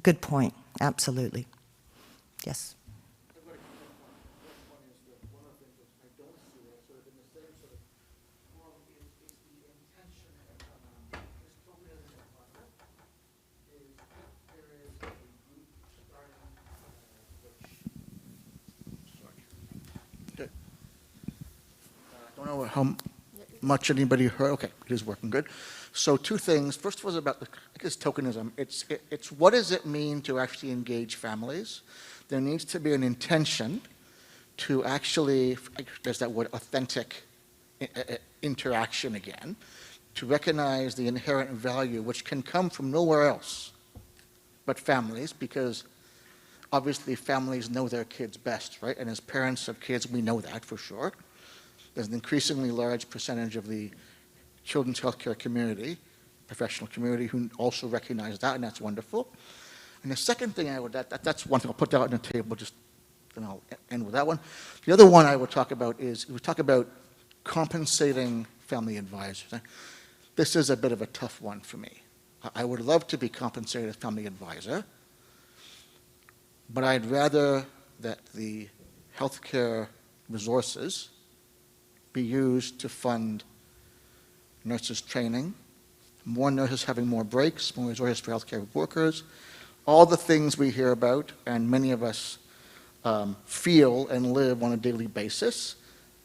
Good point. Absolutely. Yes. how much anybody heard. Okay, it is working good. So two things. First was about, I guess, tokenism. It's what does it mean to actually engage families? There needs to be an intention to actually, there's that word, authentic interaction again, to recognize the inherent value which can come from nowhere else but families, because obviously families know their kids best, right? And as parents of kids, we know that for sure. There's an increasingly large percentage of the children's healthcare community, professional community, who also recognize that, and that's wonderful. And the second thing I would, that's one thing, I'll put that on the table, just, and I'll end with that one. The other one I would talk about is, we talk about compensating family advisors. This is a bit of a tough one for me. I would love to be compensated as family advisor, but I'd rather that the healthcare resources be used to fund nurses training, more nurses having more breaks, more resources for healthcare workers, all the things we hear about and many of us feel and live on a daily basis.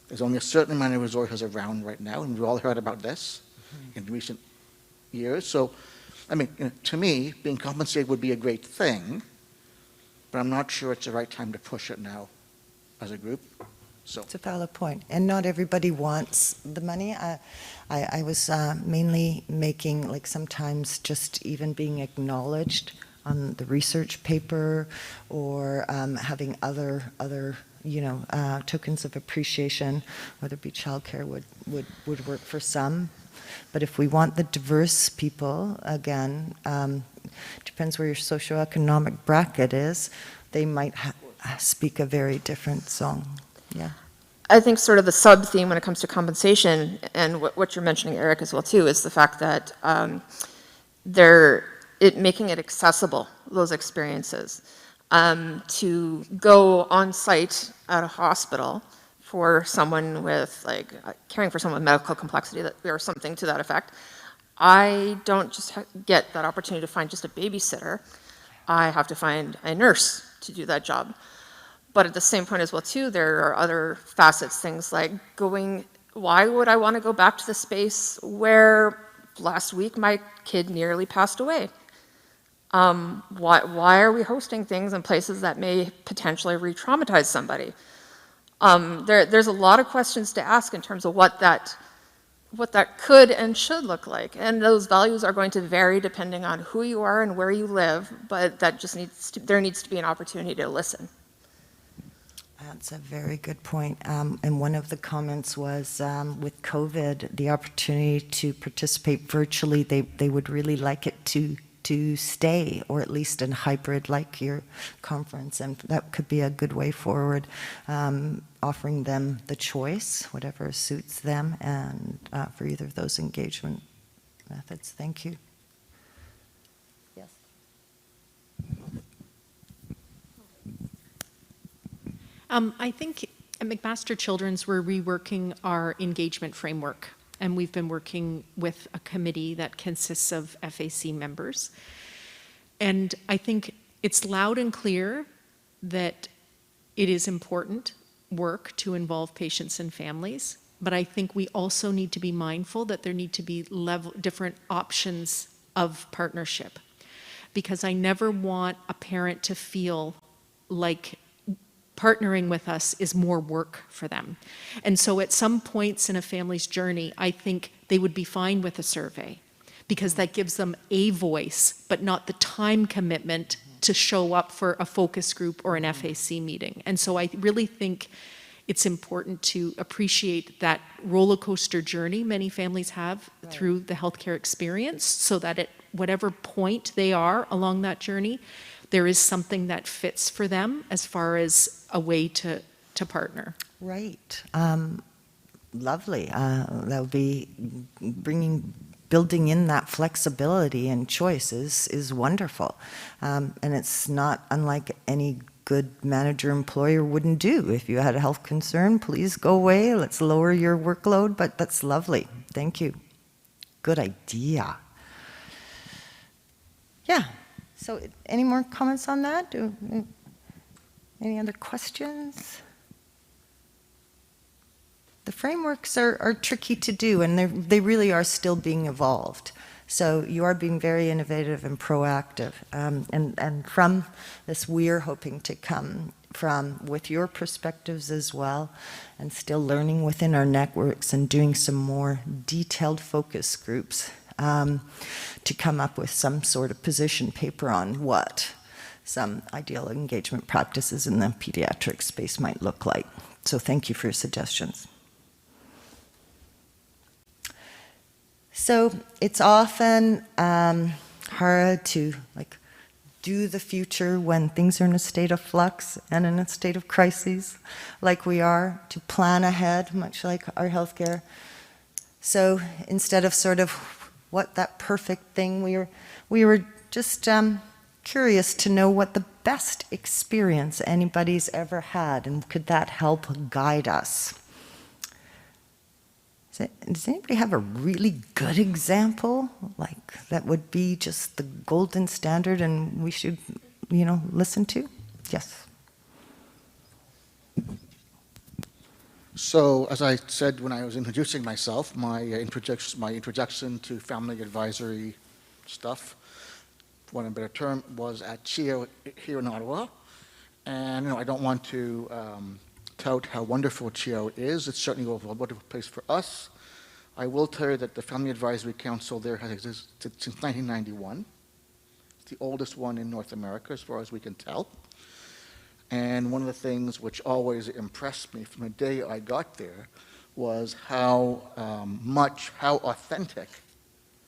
There's only a certain amount of resources around right now, and we've all heard about this in recent years. So, I mean, to me, being compensated would be a great thing, but I'm not sure it's the right time to push it now as a group. So It's a valid point. And not everybody wants the money. I was mainly making, like, sometimes just even being acknowledged on the research paper, or having other tokens of appreciation, whether it be childcare would work for some. But if we want the diverse people, again, depends where your socioeconomic bracket is, they might speak a very different song. Yeah. I think sort of the sub-theme when it comes to compensation, and what you're mentioning, Eric, as well, too, is the fact that making it accessible, those experiences, to go on site at a hospital for someone with, like, caring for someone with medical complexity or something to that effect. I don't just get that opportunity to find just a babysitter. I have to find a nurse to do that job. But at the same point as well, too, there are other facets, things like why would I want to go back to the space where last week my kid nearly passed away? Why are we hosting things in places that may potentially re-traumatize somebody? There's a lot of questions to ask in terms of what that could and should look like. And those values are going to vary depending on who you are and where you live, but that just there needs to be an opportunity to listen. That's a very good point. And one of the comments was, with COVID, the opportunity to participate virtually, they would really like it to stay, or at least in hybrid, like your conference. And that could be a good way forward, offering them the choice, whatever suits them, and for either of those engagement methods. Thank you. Yes. I think at McMaster Children's, we're reworking our engagement framework, and we've been working with a committee that consists of FAC members. And I think it's loud and clear that it is important work to involve patients and families, but I think we also need to be mindful that there need to be different options of partnership, because I never want a parent to feel like partnering with us is more work for them. And so at some points in a family's journey, I think they would be fine with a survey, because that gives them a voice, but not the time commitment to show up for a focus group or an FAC meeting. And so I really think it's important to appreciate that roller coaster journey many families have through the healthcare experience, so that at whatever point they are along that journey, there is something that fits for them as far as a way to partner. Right. Lovely. That would be building in that flexibility and choice is wonderful. And it's not unlike any good manager employer wouldn't do. If you had a health concern, please go away. Let's lower your workload. But that's lovely. Thank you. Good idea. Yeah. So any more comments on that? Any other questions? the frameworks are tricky to do, and they really are still being evolved. So you are being very innovative and proactive. And from this, we're hoping to come from with your perspectives as well, and still learning within our networks and doing some more detailed focus groups to come up with some sort of position paper on what some ideal engagement practices in the pediatric space might look like. So thank you for your suggestions. So it's often hard to do the future when things are in a state of flux and in a state of crises like we are, to plan ahead, much like our healthcare. So instead of sort of what that perfect thing, we were just curious to know what the best experience anybody's ever had, and could that help guide us? Does anybody have a really good example, like that would be just the golden standard and we should, listen to? Yes. So, as I said when I was introducing myself, my introduction to family advisory stuff, for want of a better term, was at CHEO here in Ottawa. And I don't want to tout how wonderful CHEO is. It's certainly a wonderful place for us. I will tell you that the Family Advisory Council there has existed since 1991. It's the oldest one in North America, as far as we can tell. And one of the things which always impressed me from the day I got there was how authentic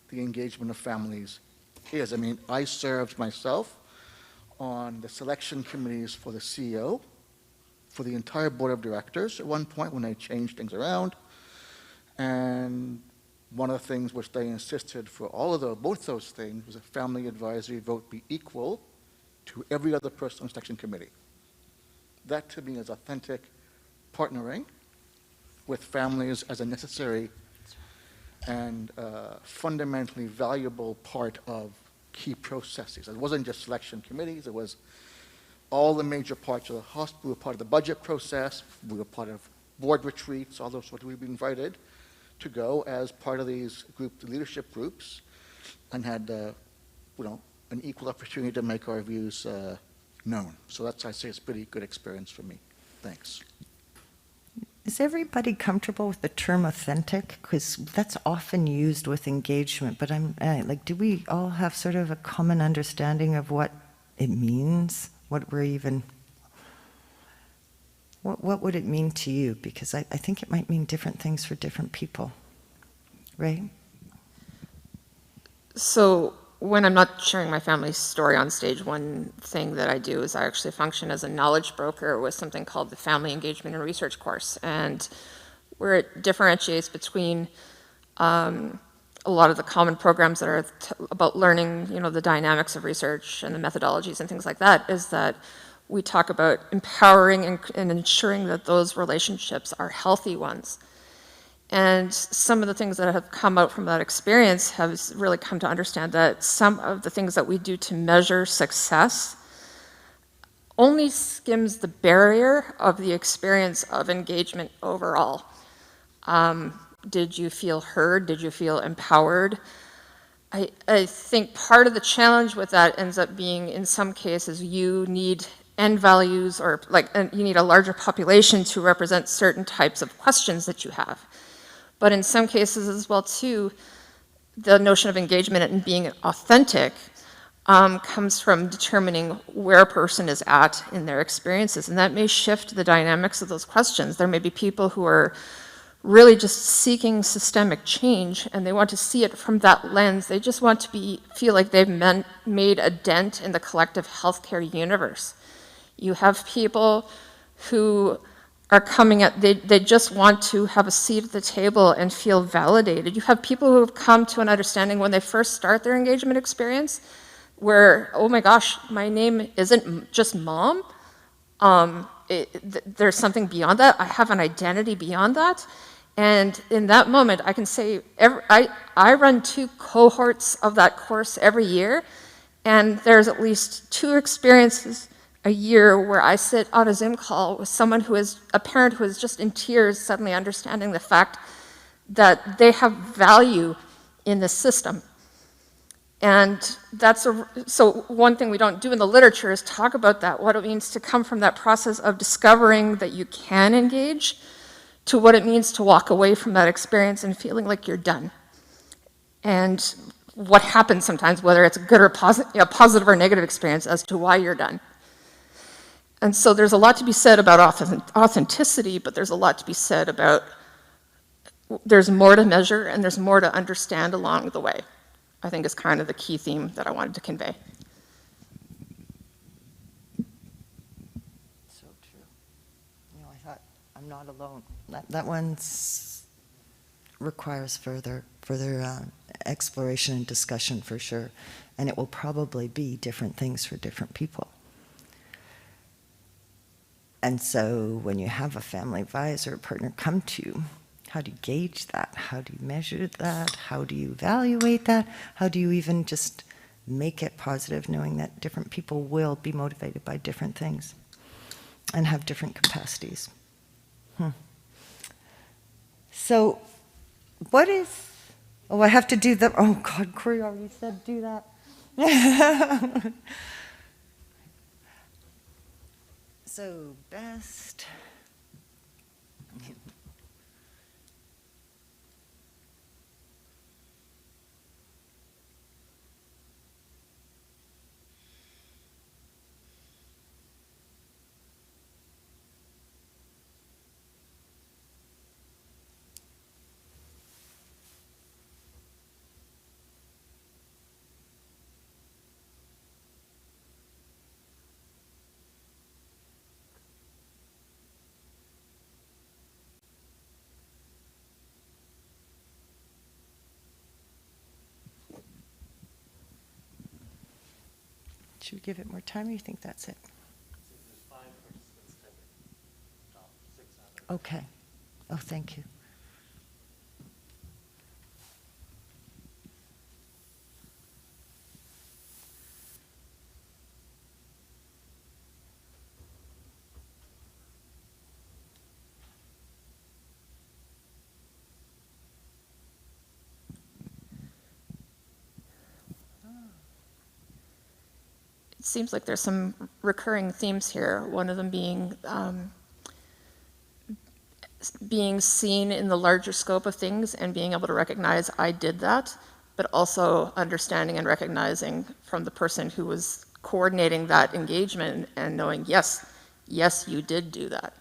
the engagement of families is. I mean, I served myself on the selection committees for the CEO, for the entire board of directors at one point when they changed things around. And one of the things which they insisted for both those things was a family advisory vote be equal to every other person on the selection committee. That to me is authentic partnering with families as a necessary and fundamentally valuable part of key processes. It wasn't just selection committees, it was all the major parts of the hospital. We were part of the budget process, we were part of board retreats, all those sorts. We've been invited to go as part of these leadership groups, and had an equal opportunity to make our views known. So that's, I'd say, it's a pretty good experience for me. Thanks. Is everybody comfortable with the term authentic? Because that's often used with engagement, but do we all have sort of a common understanding of what it means? What would it mean to you? Because I think it might mean different things for different people. Right? So when I'm not sharing my family's story on stage, one thing that I do is I actually function as a knowledge broker with something called the Family Engagement and Research course, and where it differentiates between a lot of the common programs that are about learning, the dynamics of research and the methodologies and things like that, is that we talk about empowering and ensuring that those relationships are healthy ones. And some of the things that have come out from that experience have really come to understand that some of the things that we do to measure success only skims the barrier of the experience of engagement overall. Did you feel heard? Did you feel empowered? I think part of the challenge with that ends up being, in some cases, you need end values, or you need a larger population to represent certain types of questions that you have. But in some cases as well, too, the notion of engagement and being authentic comes from determining where a person is at in their experiences, and that may shift the dynamics of those questions. There may be people who are really just seeking systemic change, and they want to see it from that lens. They just want to feel like they've made a dent in the collective healthcare universe. You have people who are coming at, they just want to have a seat at the table and feel validated. You have people who have come to an understanding when they first start their engagement experience where, oh my gosh, my name isn't just mom. There's something beyond that. I have an identity beyond that. And in that moment, I can say, I run 2 cohorts of that course every year, and there's at least 2 experiences a year where I sit on a Zoom call with someone who is a parent who is just in tears, suddenly understanding the fact that they have value in the system. And so one thing we don't do in the literature is talk about that, what it means to come from that process of discovering that you can engage to what it means to walk away from that experience and feeling like you're done. And what happens sometimes, whether it's a good or a positive or negative experience as to why you're done. And so there's a lot to be said about authenticity, but there's a lot to be said about there's more to measure and there's more to understand along the way, I think is kind of the key theme that I wanted to convey. So true. I thought, I'm not alone. That one requires further exploration and discussion for sure. And it will probably be different things for different people. And so when you have a family advisor or partner come to you, how do you gauge that? How do you measure that? How do you evaluate that? How do you even just make it positive, knowing that different people will be motivated by different things and have different capacities? So what is, I have to do the, oh God, Corey already said do that. So best. Should we give it more time, or you think that's it? Okay. Oh, thank you. It seems like there's some recurring themes here, one of them being seen in the larger scope of things and being able to recognize I did that, but also understanding and recognizing from the person who was coordinating that engagement and knowing, yes, you did do that.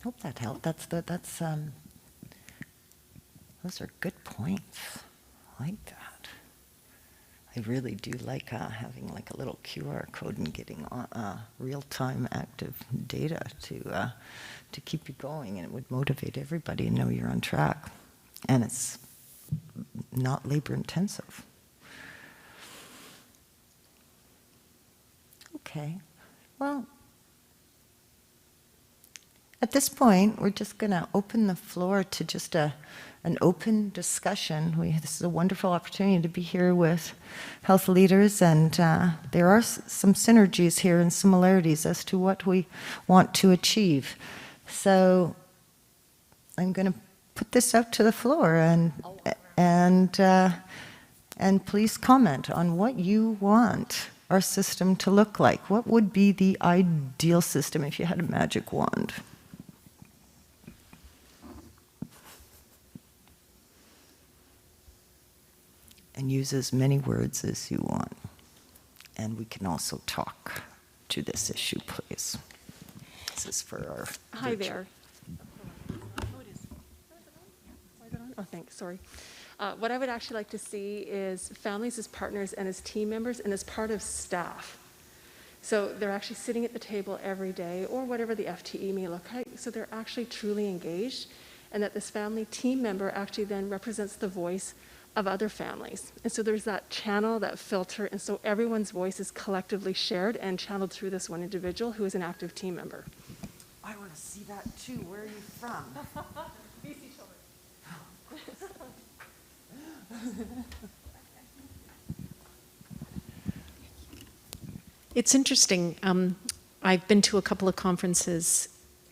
Hope that helped. Those are good points. I like that. I really do like having like a little QR code and getting real-time active data to keep you going, and it would motivate everybody and know you're on track. And it's not labor-intensive. Okay. Well, at this point, we're just going to open the floor to just an open discussion. This is a wonderful opportunity to be here with health leaders, and there are some synergies here and similarities as to what we want to achieve. So I'm going to put this out to the floor, and please comment on what you want our system to look like. What would be the ideal system if you had a magic wand? And use as many words as you want. And we can also talk to this issue, please. This is for our... Hi there. Oh, thanks, sorry. What I would actually like to see is families as partners and as team members and as part of staff. So they're actually sitting at the table every day, or whatever the FTE may look like. So they're actually truly engaged, and that this family team member actually then represents the voice of other families. And so there's that channel, that filter, and so everyone's voice is collectively shared and channeled through this one individual who is an active team member. I want to see that too. Where are you from? It's interesting. I've been to a couple of conferences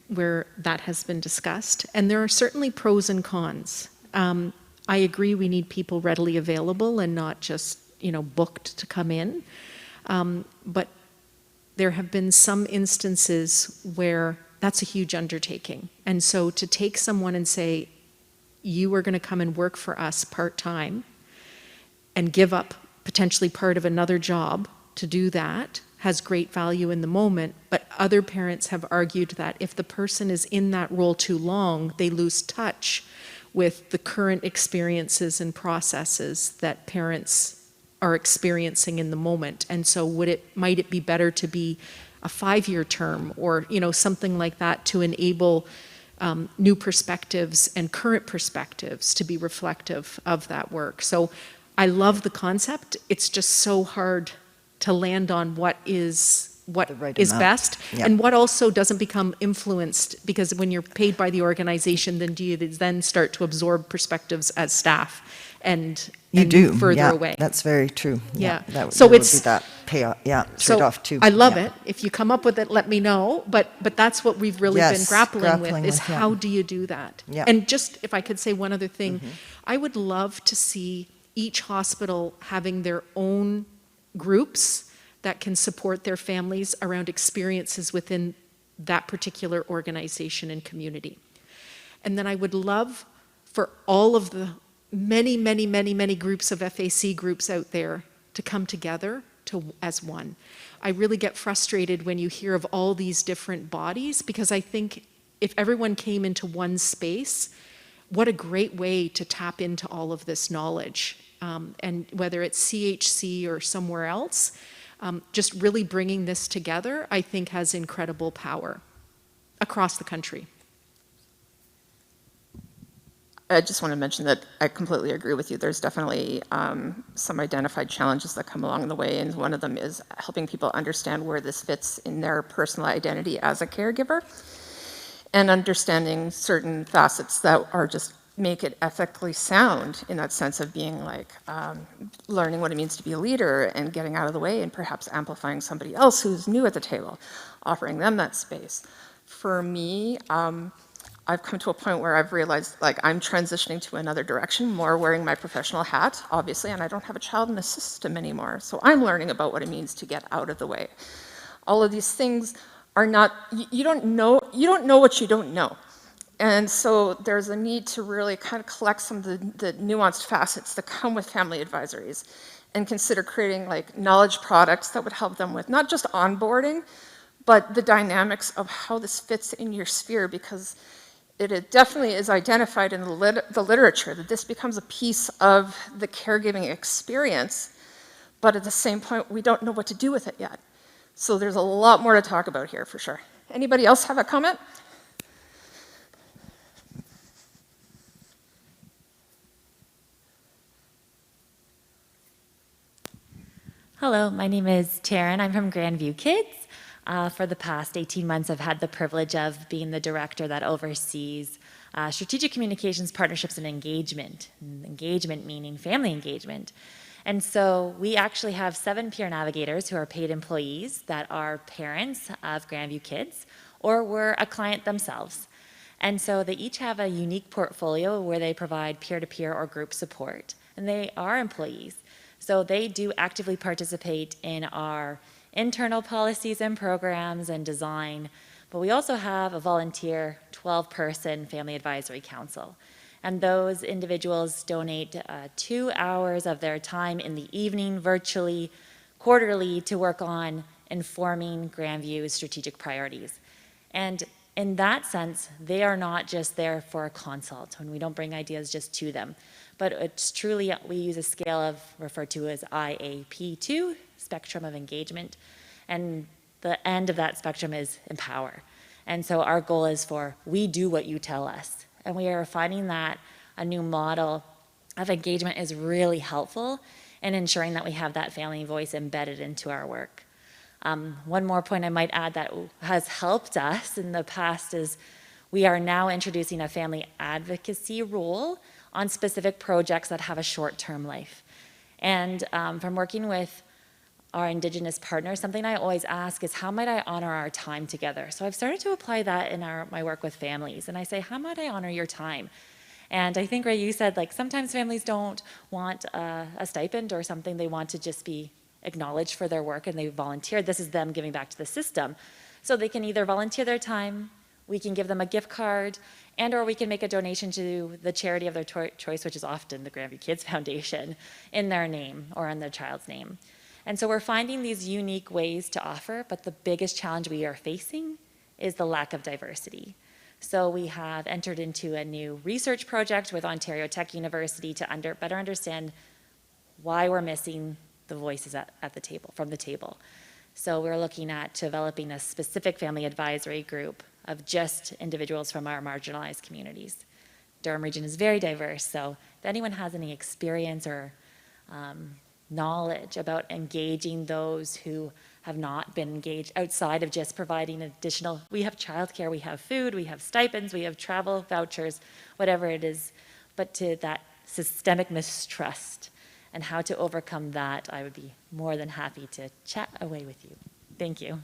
where that has been discussed, and there are certainly pros and cons. I agree we need people readily available and not just, booked to come in. But there have been some instances where that's a huge undertaking. And so to take someone and say, you are going to come and work for us part-time and give up potentially part of another job to do that has great value in the moment, but other parents have argued that if the person is in that role too long, they lose touch with the current experiences and processes that parents are experiencing in the moment. And so might it be better to be a 5-year term or something like that to enable new perspectives and current perspectives to be reflective of that work. So I love the concept. It's just so hard to land on what is best, Yeah. and what also doesn't become influenced, because when you're paid by the organization, then do you then start to absorb perspectives as staff and move further away? That's very true. Yeah. So there would be that payoff, trade-off too. I love it. If you come up with it, let me know. But that's what we've really been Yes, grappling with, is yeah. how do you do that? Yeah. And just, if I could say one other thing, I would love to see each hospital having their own groups that can support their families around experiences within that particular organization and community. And then I would love for all of the many, many, many, many groups of FAC groups out there to come together as one. I really get frustrated when you hear of all these different bodies, because I think if everyone came into one space, what a great way to tap into all of this knowledge. And whether it's CHC or somewhere else, just really bringing this together, I think, has incredible power across the country. I just want to mention that I completely agree with you. There's definitely some identified challenges that come along the way, and one of them is helping people understand where this fits in their personal identity as a caregiver, and understanding certain facets that are just make it ethically sound, in that sense of being like learning what it means to be a leader and getting out of the way and perhaps amplifying somebody else who's new at the table, offering them that space. For me, I've come to a point where I've realized I'm transitioning to another direction, more wearing my professional hat, obviously, and I don't have a child in the system anymore. So I'm learning about what it means to get out of the way. All of these things are not, you don't know what you don't know. And so there's a need to really kind of collect some of the nuanced facets that come with family advisories and consider creating knowledge products that would help them with not just onboarding, but the dynamics of how this fits in your sphere, because it definitely is identified in the literature that this becomes a piece of the caregiving experience, but at the same point, we don't know what to do with it yet. So there's a lot more to talk about here for sure. Anybody else have a comment? Hello, my name is Taryn. I'm from Grandview Kids. For the past 18 months, I've had the privilege of being the director that oversees strategic communications, partnerships, and engagement. Engagement meaning family engagement. And so we actually have 7 peer navigators who are paid employees that are parents of Grandview Kids or were a client themselves. And so they each have a unique portfolio where they provide peer-to-peer or group support. And they are employees. So they do actively participate in our internal policies and programs and design, but we also have a volunteer 12-person family advisory council. And those individuals donate 2 hours of their time in the evening, virtually, quarterly, to work on informing Grandview's strategic priorities. And in that sense, they are not just there for a consult, when we don't bring ideas just to them. But it's truly, we use a scale referred to as IAP2, Spectrum of Engagement. And the end of that spectrum is empower. And so our goal is for we do what you tell us. And we are finding that a new model of engagement is really helpful in ensuring that we have that family voice embedded into our work. One more point I might add that has helped us in the past is we are now introducing a family advocacy role on specific projects that have a short-term life. And from working with our Indigenous partners, something I always ask is how might I honor our time together? So I've started to apply that in my work with families. And I say, how might I honor your time? And I think, Ray, you said, like, sometimes families don't want a stipend or something. They want to just be acknowledged for their work, and they volunteer. This is them giving back to the system. So they can either volunteer their time, we can give them a gift card, and or we can make a donation to the charity of their choice, which is often the Grandview Kids Foundation, in their name or in their child's name. And so we're finding these unique ways to offer, but the biggest challenge we are facing is the lack of diversity. So we have entered into a new research project with Ontario Tech University to better understand why we're missing the voices at the table, from the table. So we're looking at developing a specific family advisory group of just individuals from our marginalized communities. Durham region is very diverse, so if anyone has any experience or knowledge about engaging those who have not been engaged outside of just providing additional, we have childcare, we have food, we have stipends, we have travel vouchers, whatever it is, but to that systemic mistrust and how to overcome that, I would be more than happy to chat away with you. Thank you.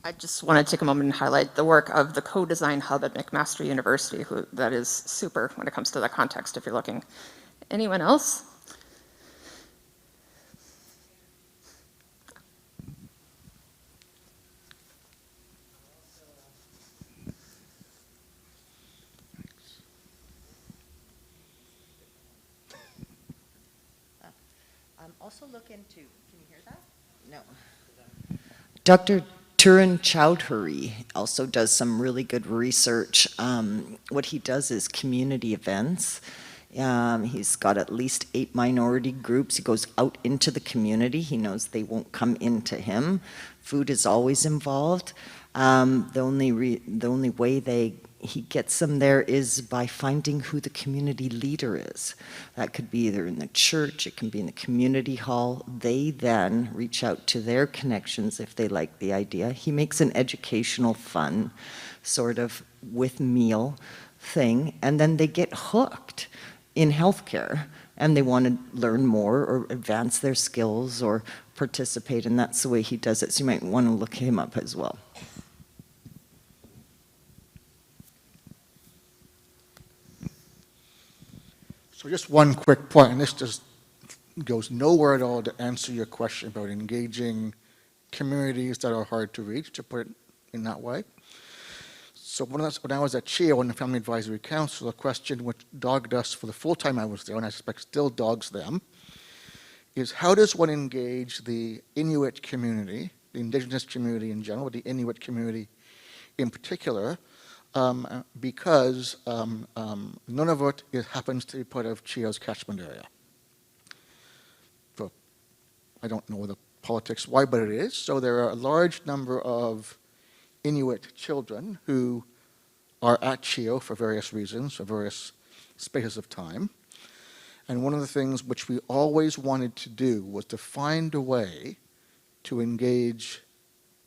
I just want to take a moment and highlight the work of the Co-Design Hub at McMaster University, that is super when it comes to that context if you're looking. Anyone else? Also look into, can you hear that? No. Dr. Turan Chowdhury also does some really good research. What he does is community events. He's got at least 8 minority groups. He goes out into the community. He knows they won't come into him. Food is always involved. The only way he gets them there is by finding who the community leader is. That could be either in the church, it can be in the community hall. They then reach out to their connections if they like the idea. He makes an educational, fun, sort of with meal thing, and then they get hooked in healthcare, and they want to learn more or advance their skills or participate, and that's the way he does it. So you might want to look him up as well. So just one quick point, and this just goes nowhere at all to answer your question about engaging communities that are hard to reach, to put it in that way. So when I was at CHEO in the Family Advisory Council, a question which dogged us for the full time I was there, and I suspect still dogs them, is how does one engage the Inuit community, the Indigenous community in general, the Inuit community in particular, because Nunavut happens to be part of CHEO's catchment area. So I don't know the politics why, but it is. So there are a large number of Inuit children who are at CHEO for various reasons, for various spaces of time. And one of the things which we always wanted to do was to find a way to engage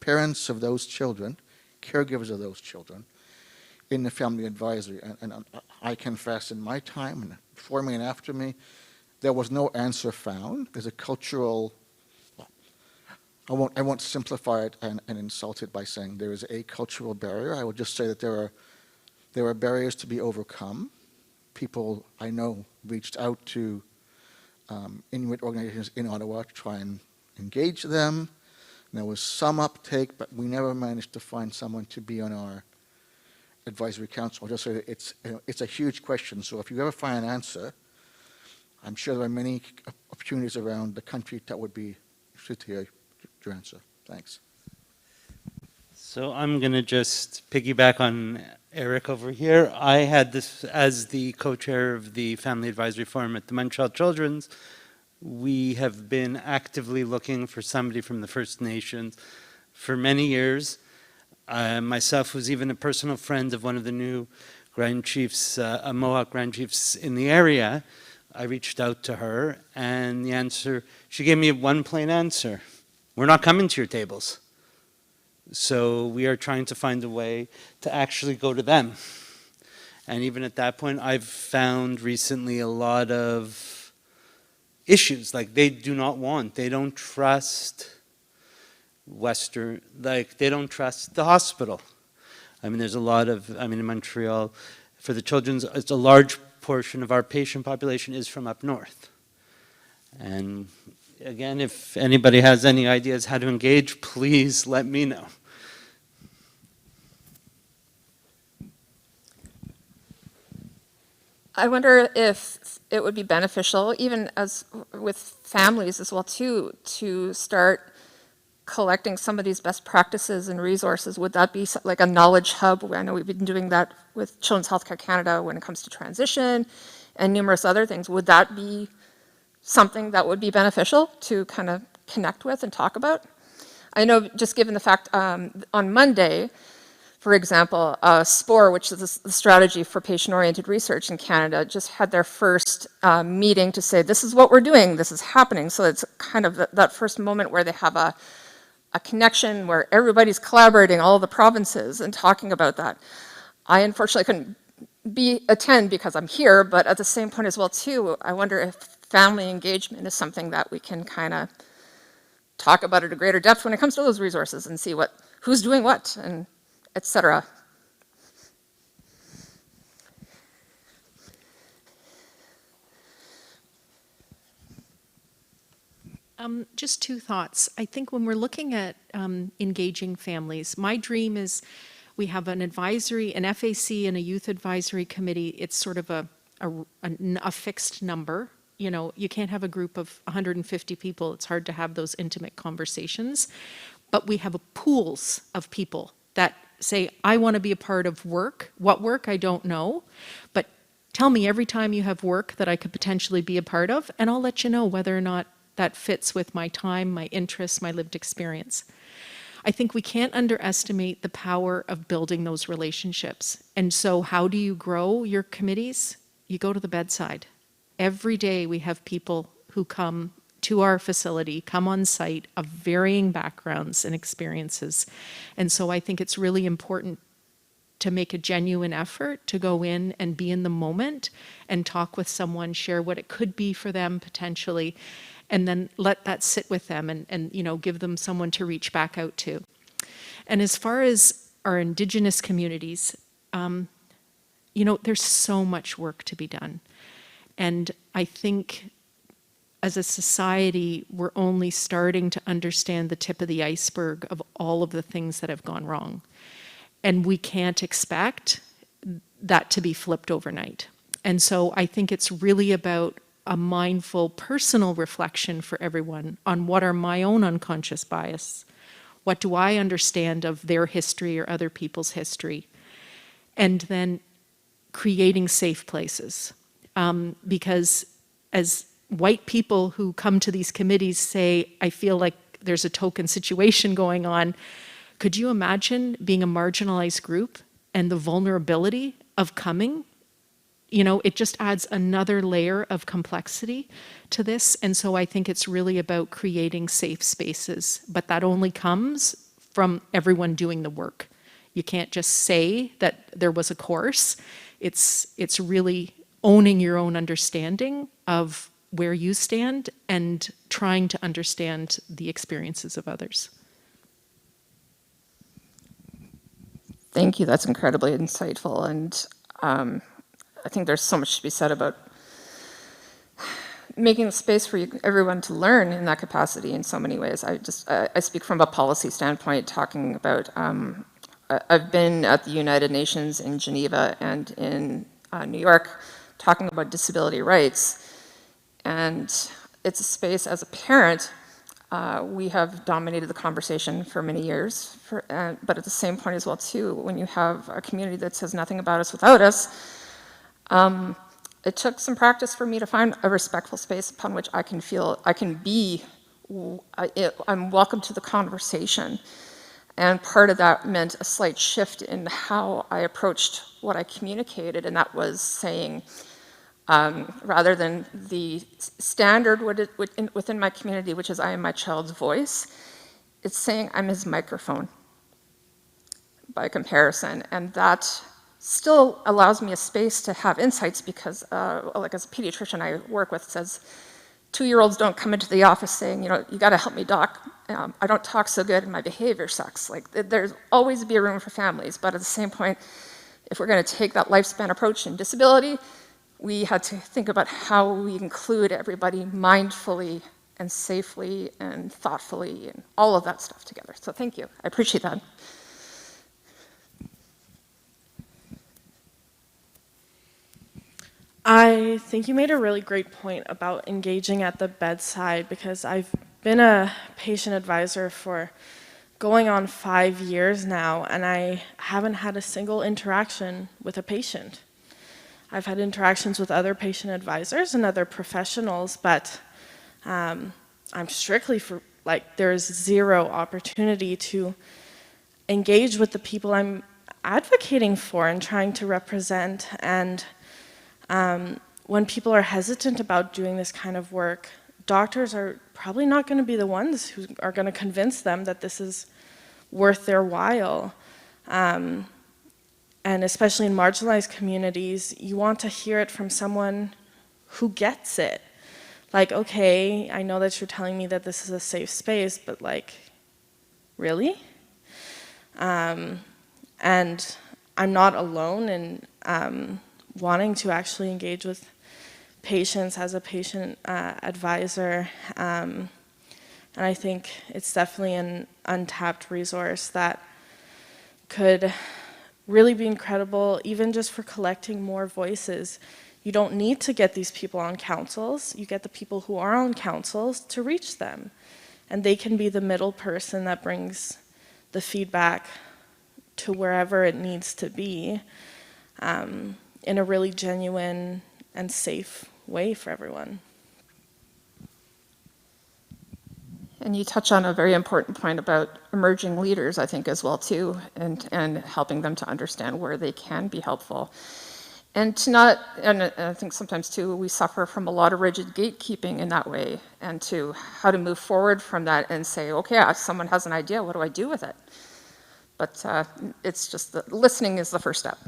parents of those children, caregivers of those children, in the family advisory. And I confess in my time, and before me and after me, there was no answer found. There's a cultural, I won't simplify it and insult it by saying there is a cultural barrier. I will just say that there are barriers to be overcome. People I know reached out to Inuit organizations in Ottawa to try and engage them. And there was some uptake, but we never managed to find someone to be on our advisory council. I'll just say that it's a huge question. So if you ever find an answer, I'm sure there are many opportunities around the country that would be interested to hear your answer. Thanks. So I'm going to just piggyback on Eric over here. I had this as the co-chair of the Family Advisory Forum at the Montreal Children's. We have been actively looking for somebody from the First Nations for many years. Myself was even a personal friend of one of the new Grand Chiefs, a Mohawk Grand Chiefs in the area. I reached out to her, and the answer, she gave me one plain answer. We're not coming to your tables. So we are trying to find a way to actually go to them. And even at that point, I've found recently a lot of issues. Like they don't trust they don't trust the hospital. I mean, there's a lot of, in Montreal, for the children's, it's a large portion of our patient population is from up north. And again, if anybody has any ideas how to engage, please let me know. I wonder if it would be beneficial, even as with families as well too, to start collecting some of these best practices and resources. Would that be like a knowledge hub? I know we've been doing that with Children's Healthcare Canada when it comes to transition and numerous other things. Would that be something that would be beneficial to kind of connect with and talk about? I know, just given the fact on Monday, for example, SPORE, which is the Strategy for Patient-Oriented Research in Canada, just had their first meeting to say, this is what we're doing, this is happening. So it's kind of that first moment where they have a connection where everybody's collaborating, all the provinces, and talking about that. I unfortunately couldn't attend because I'm here, but at the same point as well too, I wonder if family engagement is something that we can kind of talk about at a greater depth when it comes to those resources and see who's doing what, and et cetera. Just two thoughts. I think when we're looking at engaging families, my dream is we have an advisory, an FAC and a youth advisory committee. It's sort of a fixed number. You know, you can't have a group of 150 people. It's hard to have those intimate conversations. But we have pools of people that say, I want to be a part of work. What work, I don't know. But tell me every time you have work that I could potentially be a part of, and I'll let you know whether or not that fits with my time, my interests, my lived experience. I think we can't underestimate the power of building those relationships. And so how do you grow your committees? You go to the bedside. Every day we have people who come to our facility, come on site of varying backgrounds and experiences. And so I think it's really important to make a genuine effort to go in and be in the moment and talk with someone, share what it could be for them potentially, and then let that sit with them and you know, give them someone to reach back out to. And as far as our Indigenous communities, you know, there's so much work to be done. And I think as a society, we're only starting to understand the tip of the iceberg of all of the things that have gone wrong. And we can't expect that to be flipped overnight. And so I think it's really about a mindful personal reflection for everyone on what are my own unconscious bias. What do I understand of their history or other people's history? And then creating safe places. Because as white people who come to these committees say, I feel like there's a token situation going on, could you imagine being a marginalized group and the vulnerability of coming? You know, it just adds another layer of complexity to this. And so I think it's really about creating safe spaces, but that only comes from everyone doing the work. You can't just say that there was a course. It's really owning your own understanding of where you stand and trying to understand the experiences of others. Thank you, that's incredibly insightful. And I think there's so much to be said about making a space for everyone to learn in that capacity in so many ways. I speak from a policy standpoint, talking about, I've been at the United Nations in Geneva and in New York, talking about disability rights. And it's a space, as a parent, we have dominated the conversation for many years, but at the same point as well too, when you have a community that says nothing about us without us, it took some practice for me to find a respectful space upon which I can feel, I'm welcome to the conversation. And part of that meant a slight shift in how I approached what I communicated, and that was saying, rather than the standard within my community, which is I am my child's voice, it's saying I'm his microphone by comparison. And that still allows me a space to have insights because, like as a pediatrician I work with says, 2-year-olds don't come into the office saying, you got to help me, doc. I don't talk so good and my behavior sucks. Like there's always be a room for families, but at the same point, if we're going to take that lifespan approach in disability, we had to think about how we include everybody mindfully and safely and thoughtfully and all of that stuff together. So thank you. I appreciate that. I think you made a really great point about engaging at the bedside, because I've been a patient advisor for going on 5 years now, and I haven't had a single interaction with a patient. I've had interactions with other patient advisors and other professionals, but I'm strictly for, there's zero opportunity to engage with the people I'm advocating for and trying to represent. And when people are hesitant about doing this kind of work, doctors are probably not going to be the ones who are going to convince them that this is worth their while. And especially in marginalized communities, you want to hear it from someone who gets it. Like, okay, I know that you're telling me that this is a safe space, but really? And I'm not alone in wanting to actually engage with patients as a patient advisor. And I think it's definitely an untapped resource that could really be incredible, even just for collecting more voices. You don't need to get these people on councils. You get the people who are on councils to reach them. And they can be the middle person that brings the feedback to wherever it needs to be in a really genuine and safe way for everyone. And you touch on a very important point about emerging leaders, I think, as well, too, and helping them to understand where they can be helpful. And to not, and I think sometimes, too, we suffer from a lot of rigid gatekeeping in that way, and to how to move forward from that and say, okay, someone has an idea, what do I do with it? But it's just that listening is the first step.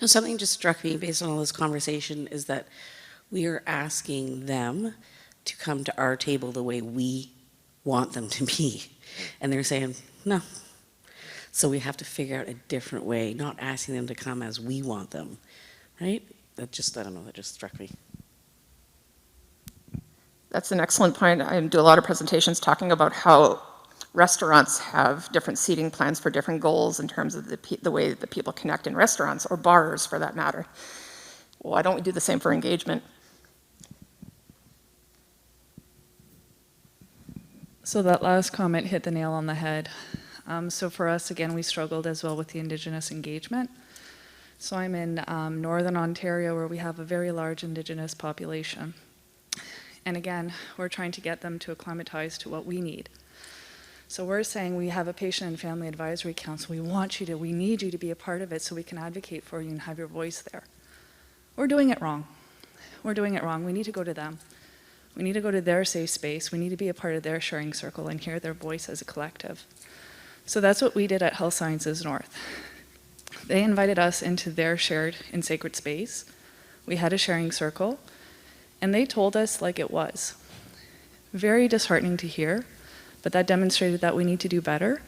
Now, something just struck me based on all this conversation is that we are asking them to come to our table the way we want them to be. And they're saying, no. So we have to figure out a different way, not asking them to come as we want them, right? That just, I don't know, that just struck me. That's an excellent point. I do a lot of presentations talking about how restaurants have different seating plans for different goals in terms of the way that people connect in restaurants, or bars for that matter. Why don't we do the same for engagement? So that last comment hit the nail on the head. So for us, again, we struggled as well with the Indigenous engagement. So I'm in Northern Ontario, where we have a very large Indigenous population. And again, we're trying to get them to acclimatize to what we need. So we're saying we have a patient and family advisory council. We need you to be a part of it so we can advocate for you and have your voice there. We're doing it wrong. We're doing it wrong. We need to go to them. We need to go to their safe space. We need to be a part of their sharing circle and hear their voice as a collective. So that's what we did at Health Sciences North. They invited us into their shared and sacred space. We had a sharing circle, and they told us like it was. Very disheartening to hear, but that demonstrated that we need to do better.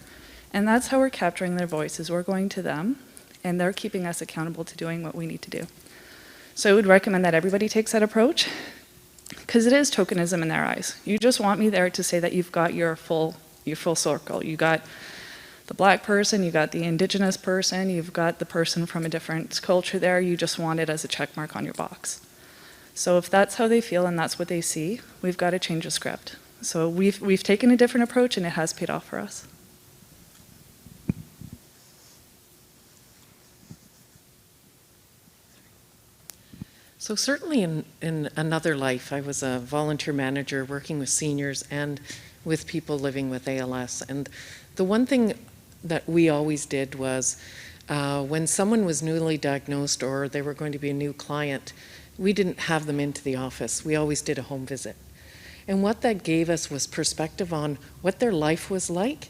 And that's how we're capturing their voices. We're going to them, and they're keeping us accountable to doing what we need to do. So I would recommend that everybody takes that approach, because it is tokenism in their eyes. You just want me there to say that you've got your full circle. You got the Black person, you got the Indigenous person, you've got the person from a different culture there. You just want it as a check mark on your box. So if that's how they feel and that's what they see, we've got to change the script. So we've taken a different approach, and it has paid off for us. So So certainly in another life, I was a volunteer manager working with seniors and with people living with ALS. And the one thing that we always did was when someone was newly diagnosed or they were going to be a new client, we didn't have them into the office. We always did a home visit. And what that gave us was perspective on what their life was like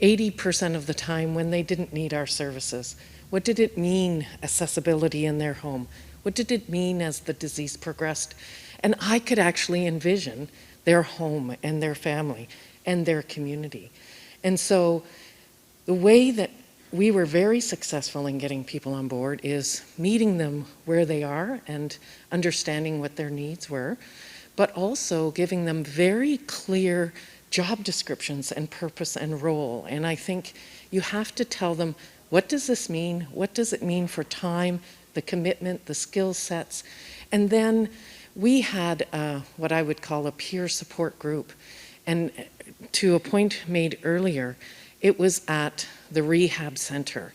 80% of the time when they didn't need our services. What did it mean, accessibility in their home? What did it mean as the disease progressed? And I could actually envision their home and their family and their community. And so the way that we were very successful in getting people on board is meeting them where they are and understanding what their needs were, but also giving them very clear job descriptions and purpose and role. And I think you have to tell them, what does this mean? What does it mean for time, the commitment, the skill sets? And then we had what I would call a peer support group. And to a point made earlier, it was at the rehab center.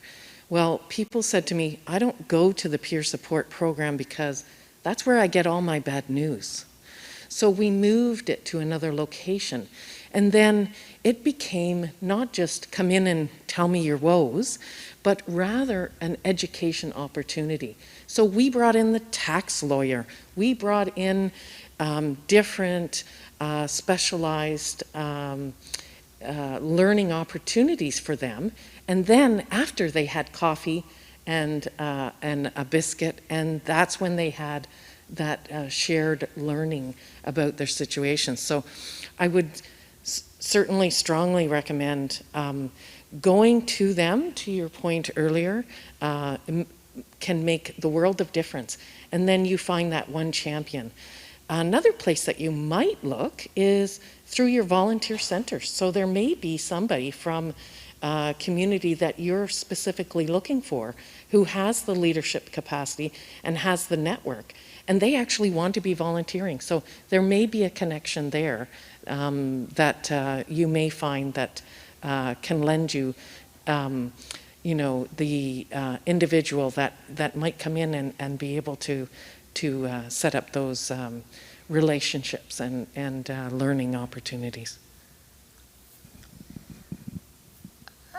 Well, people said to me, I don't go to the peer support program because that's where I get all my bad news. So we moved it to another location. And then it became not just come in and tell me your woes, but rather an education opportunity. So we brought in the tax lawyer. We brought in different specialized learning opportunities for them. And then after they had coffee and a biscuit, and that's when they had that shared learning about their situation. So I would certainly strongly recommend going to them, to your point earlier, can make the world of difference. And then you find that one champion. Another place that you might look is through your volunteer centers. So there may be somebody from a community that you're specifically looking for who has the leadership capacity and has the network, and they actually want to be volunteering. So there may be a connection there that you may find that can lend you, the individual that might come in and be able to set up those relationships and learning opportunities.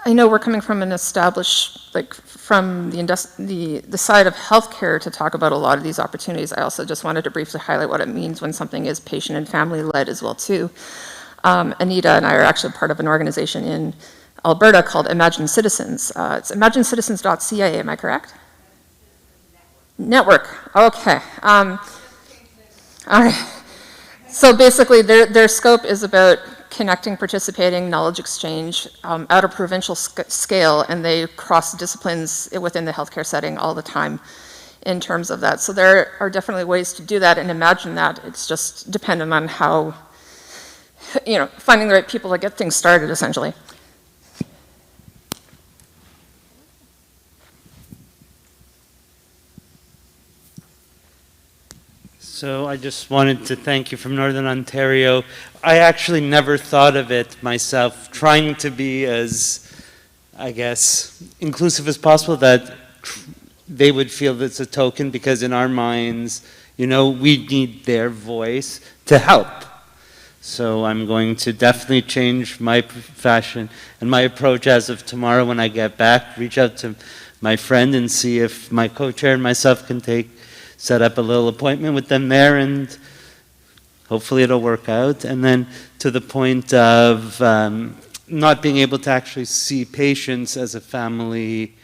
I know we're coming from an established, from the side of healthcare to talk about a lot of these opportunities. I also just wanted to briefly highlight what it means when something is patient and family led as well too. Anita and I are actually part of an organization in Alberta called Imagine Citizens. It's imaginecitizens.ca, am I correct? Network, okay. All right. So basically their scope is about connecting, participating, knowledge exchange at a provincial scale, and they cross disciplines within the healthcare setting all the time in terms of that. So there are definitely ways to do that and imagine that. It's just dependent on how, finding the right people to get things started, essentially. So I just wanted to thank you from Northern Ontario. I actually never thought of it myself, trying to be as, I guess, inclusive as possible, that they would feel that it's a token, because in our minds, we need their voice to help. So I'm going to definitely change my fashion and my approach as of tomorrow when I get back, reach out to my friend and see if my co-chair and myself can set up a little appointment with them there, and hopefully it'll work out. And then to the point of not being able to actually see patients as a family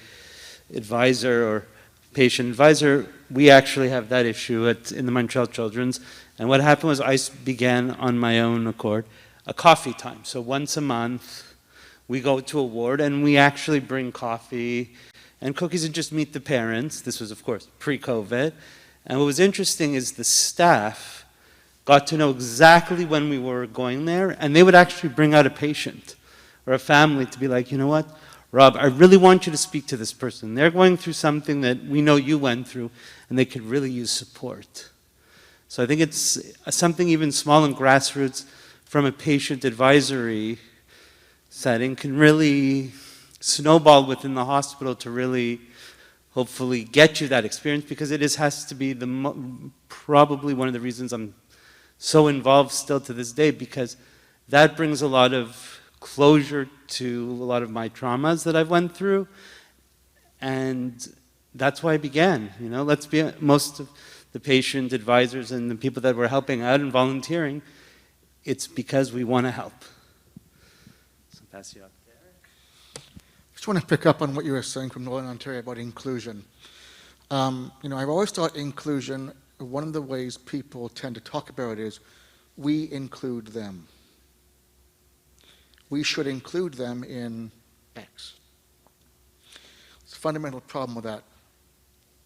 advisor or patient advisor, we actually have that issue in the Montreal Children's. And what happened was I began on my own accord a coffee time. So once a month we go to a ward and we actually bring coffee and cookies and just meet the parents. This was, of course, pre-COVID. And what was interesting is the staff got to know exactly when we were going there, and they would actually bring out a patient or a family to be like, you know what, Rob, I really want you to speak to this person. They're going through something that we know you went through, and they could really use support. So I think it's something even small and grassroots from a patient advisory setting can really snowball within the hospital to really hopefully get you that experience, because it has to be probably one of the reasons I'm so involved still to this day, because that brings a lot of closure to a lot of my traumas that I've went through, and that's why I began. Let's be most of the patient advisors and the people that were helping out and volunteering, it's because we want to help. So pass you up. I just want to pick up on what you were saying from Northern Ontario about inclusion. I've always thought inclusion, one of the ways people tend to talk about it is we include them. We should include them in X. It's a fundamental problem with that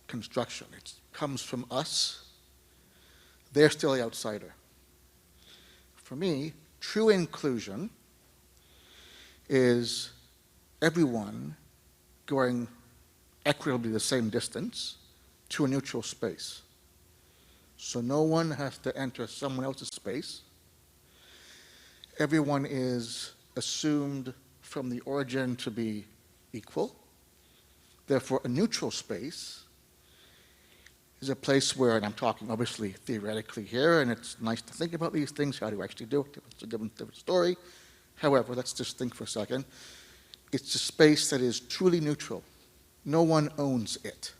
construction. It comes from us. They're still the outsider. For me, true inclusion is everyone going equitably the same distance to a neutral space. So no one has to enter someone else's space. Everyone is assumed from the origin to be equal. Therefore, a neutral space is a place where, and I'm talking obviously theoretically here, and it's nice to think about these things, how do you actually do it? It's a different story. However, let's just think for a second. It's a space that is truly neutral. No one owns it.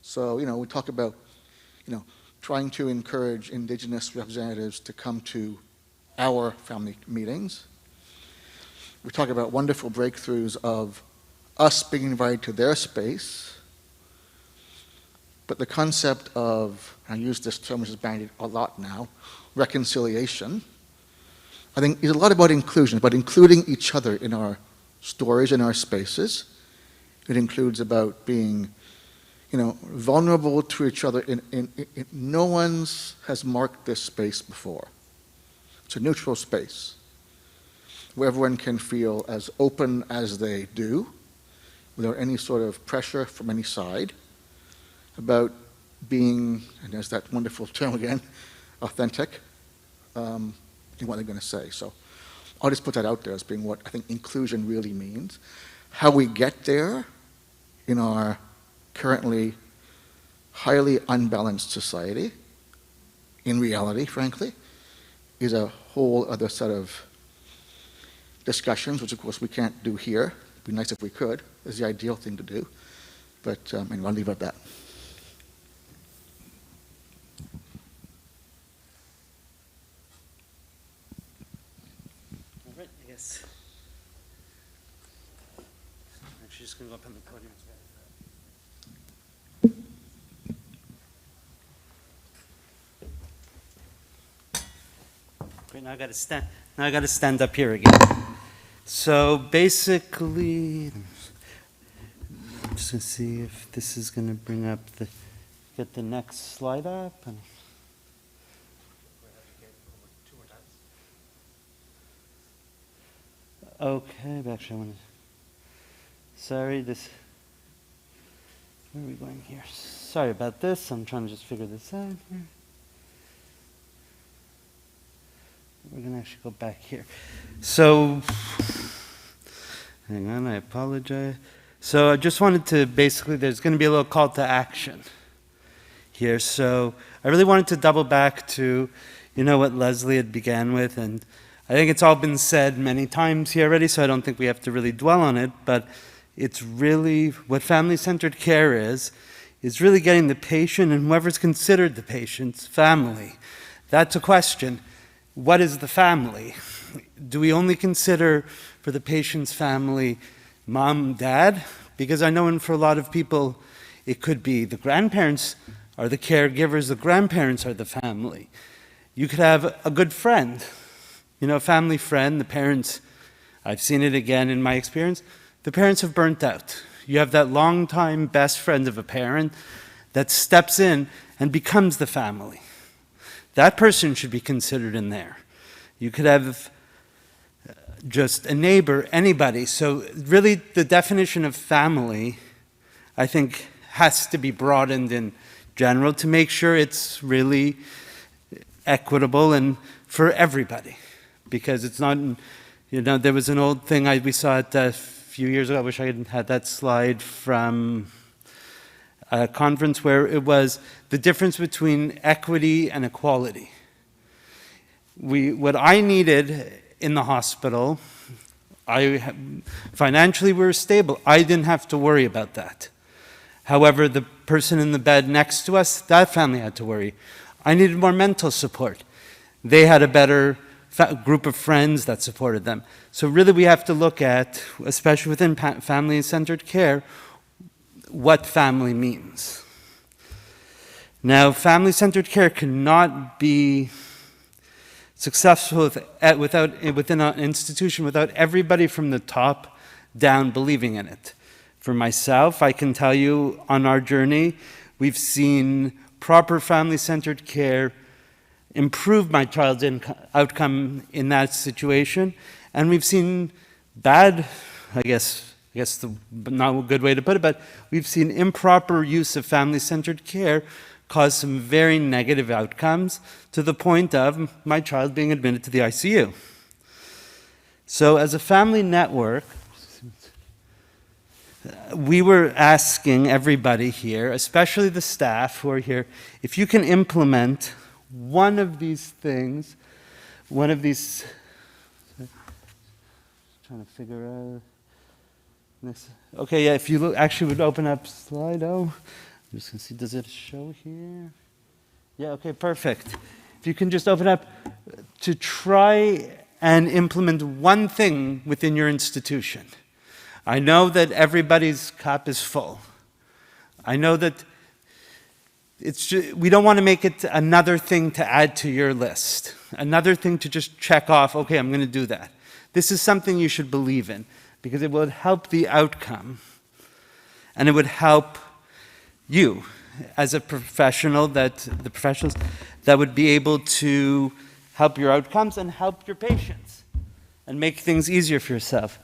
So, we talk about, trying to encourage Indigenous representatives to come to our family meetings. We talk about wonderful breakthroughs of us being invited to their space. But the concept of, I use this term which is bandied a lot now, reconciliation, I think is a lot about inclusion, but including each other in our stories, in our spaces. It includes about being, vulnerable to each other. No one's has marked this space before. It's a neutral space where everyone can feel as open as they do, without any sort of pressure from any side, about being, and there's that wonderful term again, authentic in what they're going to say. So I'll just put that out there as being what I think inclusion really means. How we get there in our currently highly unbalanced society, in reality, frankly, is a whole other set of discussions, which of course we can't do here. It'd be nice if we could. It's the ideal thing to do. But anyway, I'll leave it at that. All right, I guess. I'm actually just going to go up on the podium. Great, now I got to stand up here again. So basically, I'm just going to see if this is going to bring up get the next slide up. And okay, but actually I want to, sorry, where are we going here? Sorry about this, I'm trying to just figure this out here. We're going to actually go back here. So, hang on, I apologize. So I just wanted to basically, there's going to be a little call to action here. So I really wanted to double back to, what Leslie had began with. And I think it's all been said many times here already, so I don't think we have to really dwell on it. But it's really, what family-centered care is really getting the patient and whoever's considered the patient's family. That's a question. What is the family? Do we only consider for the patient's family mom, dad? Because I know for a lot of people, it could be the grandparents are the caregivers, the grandparents are the family. You could have a good friend, a family friend, the parents, I've seen it again in my experience, the parents have burnt out. You have that longtime best friend of a parent that steps in and becomes the family. That person should be considered in there. You could have just a neighbor, anybody. So really the definition of family, I think, has to be broadened in general to make sure it's really equitable and for everybody. Because it's not, there was an old thing we saw at few years ago. I wish I had had that slide from a conference where it was the difference between equity and equality. What I needed in the hospital, financially we were stable. I didn't have to worry about that. However, the person in the bed next to us, that family had to worry. I needed more mental support. They had a better group of friends that supported them. So really we have to look at, especially within family-centered care, what family means. Now, family-centered care cannot be successful within an institution without everybody from the top down believing in it. For myself, I can tell you on our journey, we've seen proper family-centered care improve my child's outcome in that situation, and we've seen bad, I guess not a good way to put it, but we've seen improper use of family-centered care cause some very negative outcomes to the point of my child being admitted to the ICU. So as a family network, we were asking everybody here, especially the staff who are here, if you can implement one of these things, one of these, trying to figure out, next, okay, yeah, if you look, actually would open up Slido, I'm just gonna see, does it show here? Yeah, okay, perfect. If you can just open up to try and implement one thing within your institution. I know that everybody's cup is full. I know that we don't want to make it another thing to add to your list, another thing to just check off, okay, I'm going to do that. This is something you should believe in because it will help the outcome and it would help you as a professional, the professionals that would be able to help your outcomes and help your patients and make things easier for yourself.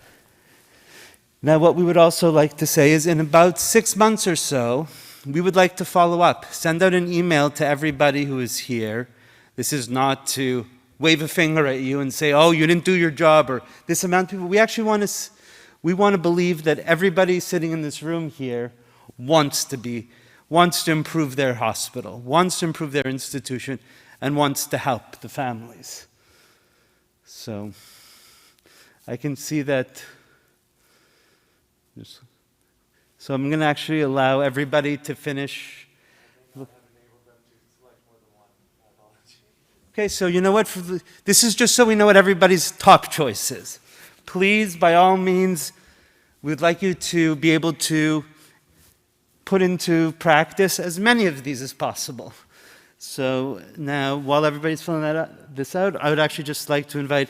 Now, what we would also like to say is in about 6 months or so, we would like to follow up. Send out an email to everybody who is here. This is not to wave a finger at you and say, oh, you didn't do your job, or this amount of people. We actually want to believe that everybody sitting in this room here wants to improve their hospital, wants to improve their institution, and wants to help the families. So I can see that. So I'm going to actually allow everybody to finish. Okay, so you know what? This is just so we know what everybody's top choice is. Please, by all means, we'd like you to be able to put into practice as many of these as possible. So now, while everybody's filling this out, I would actually just like to invite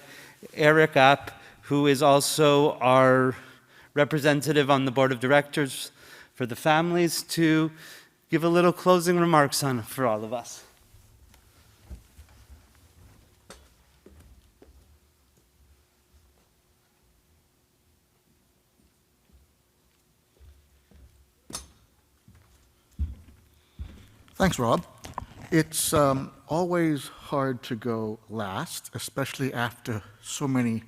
Eric up, who is also our representative on the board of directors for the families, to give a little closing remarks for all of us. Thanks, Rob. It's always hard to go last, especially after so many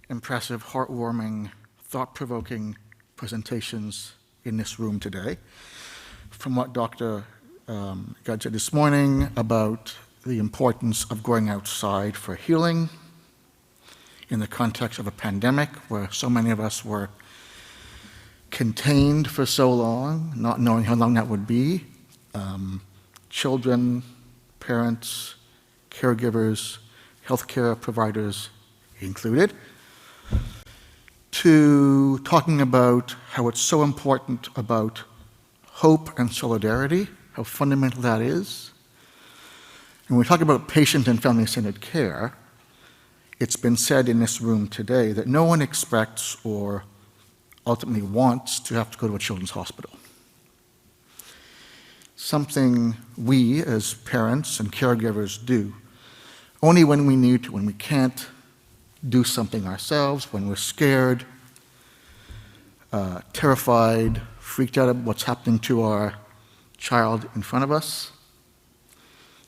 impressive, heartwarming, thought-provoking presentations in this room today. From what Dr. Gad said this morning about the importance of going outside for healing in the context of a pandemic where so many of us were contained for so long, not knowing how long that would be. Children, parents, caregivers, healthcare providers included, to talking about how it's so important about hope and solidarity, how fundamental that is. And when we talk about patient and family-centered care, it's been said in this room today that no one expects or ultimately wants to have to go to a children's hospital. Something we as parents and caregivers do only when we need to, when we can't do something ourselves, when we're scared, terrified, freaked out of what's happening to our child in front of us.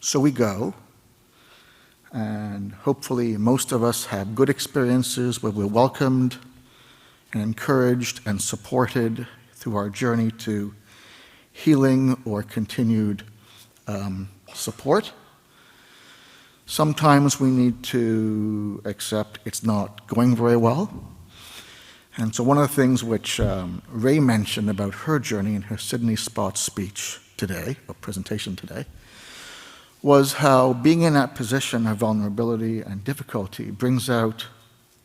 So we go, and hopefully most of us have good experiences where we're welcomed and encouraged and supported through our journey to healing or continued support. Sometimes we need to accept it's not going very well. And so one of the things which Ray mentioned about her journey in her Sydney Spot speech today, or presentation today, was how being in that position of vulnerability and difficulty brings out,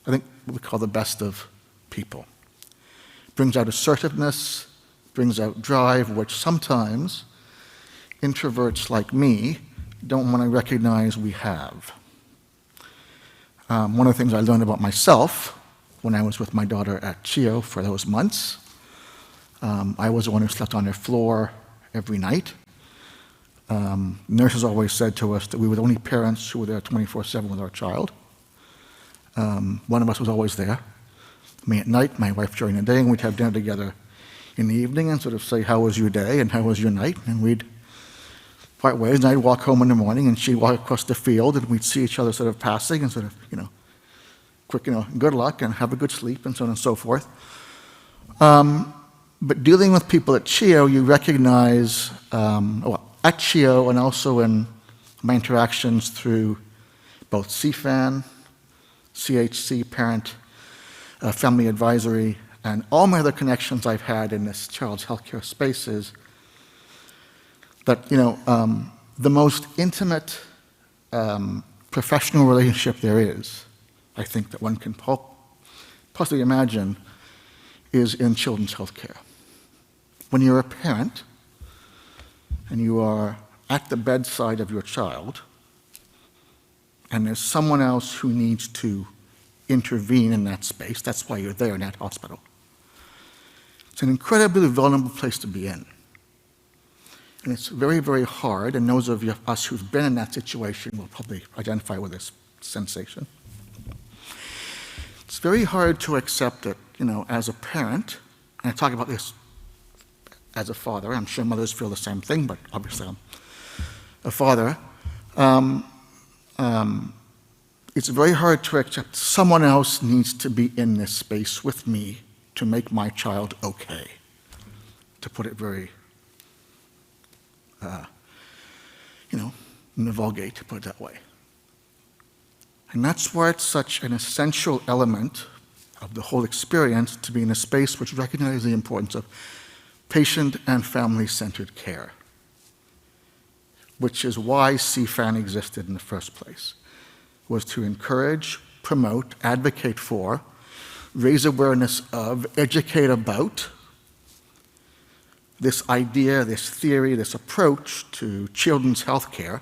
I think, what we call the best of people. Brings out assertiveness, brings out drive, which sometimes introverts like me don't want to recognize we have. One of the things I learned about myself when I was with my daughter at CHIO for those months, I was the one who slept on her floor every night. Nurses always said to us that we were the only parents who were there 24/7 with our child. One of us was always there. Me at night, my wife during the day, and we'd have dinner together in the evening and sort of say, how was your day and how was your night? And we'd part ways, and I'd walk home in the morning, and she'd walk across the field, and we'd see each other sort of passing and sort of, quick, good luck and have a good sleep and so on and so forth. But dealing with people at CHIO, you recognize, at CHIO and also in my interactions through both CFAN, CHC, Parent, Family Advisory, and all my other connections I've had in this child's healthcare spaces, that, the most intimate professional relationship there is, I think that one can possibly imagine, is in children's healthcare. When you're a parent and you are at the bedside of your child and there's someone else who needs to intervene in that space, that's why you're there in that hospital. It's an incredibly vulnerable place to be in. And it's very, very hard, and those of us who've been in that situation will probably identify with this sensation. It's very hard to accept it, as a parent, and I talk about this as a father. I'm sure mothers feel the same thing, but obviously I'm a father. It's very hard to accept someone else needs to be in this space with me to make my child okay, to put it very, in the Vulgate, to put it that way. And that's why it's such an essential element of the whole experience to be in a space which recognizes the importance of patient and family-centered care, which is why CFAN existed in the first place, was to encourage, promote, advocate for, raise awareness of, educate about this idea, this theory, this approach to children's health care,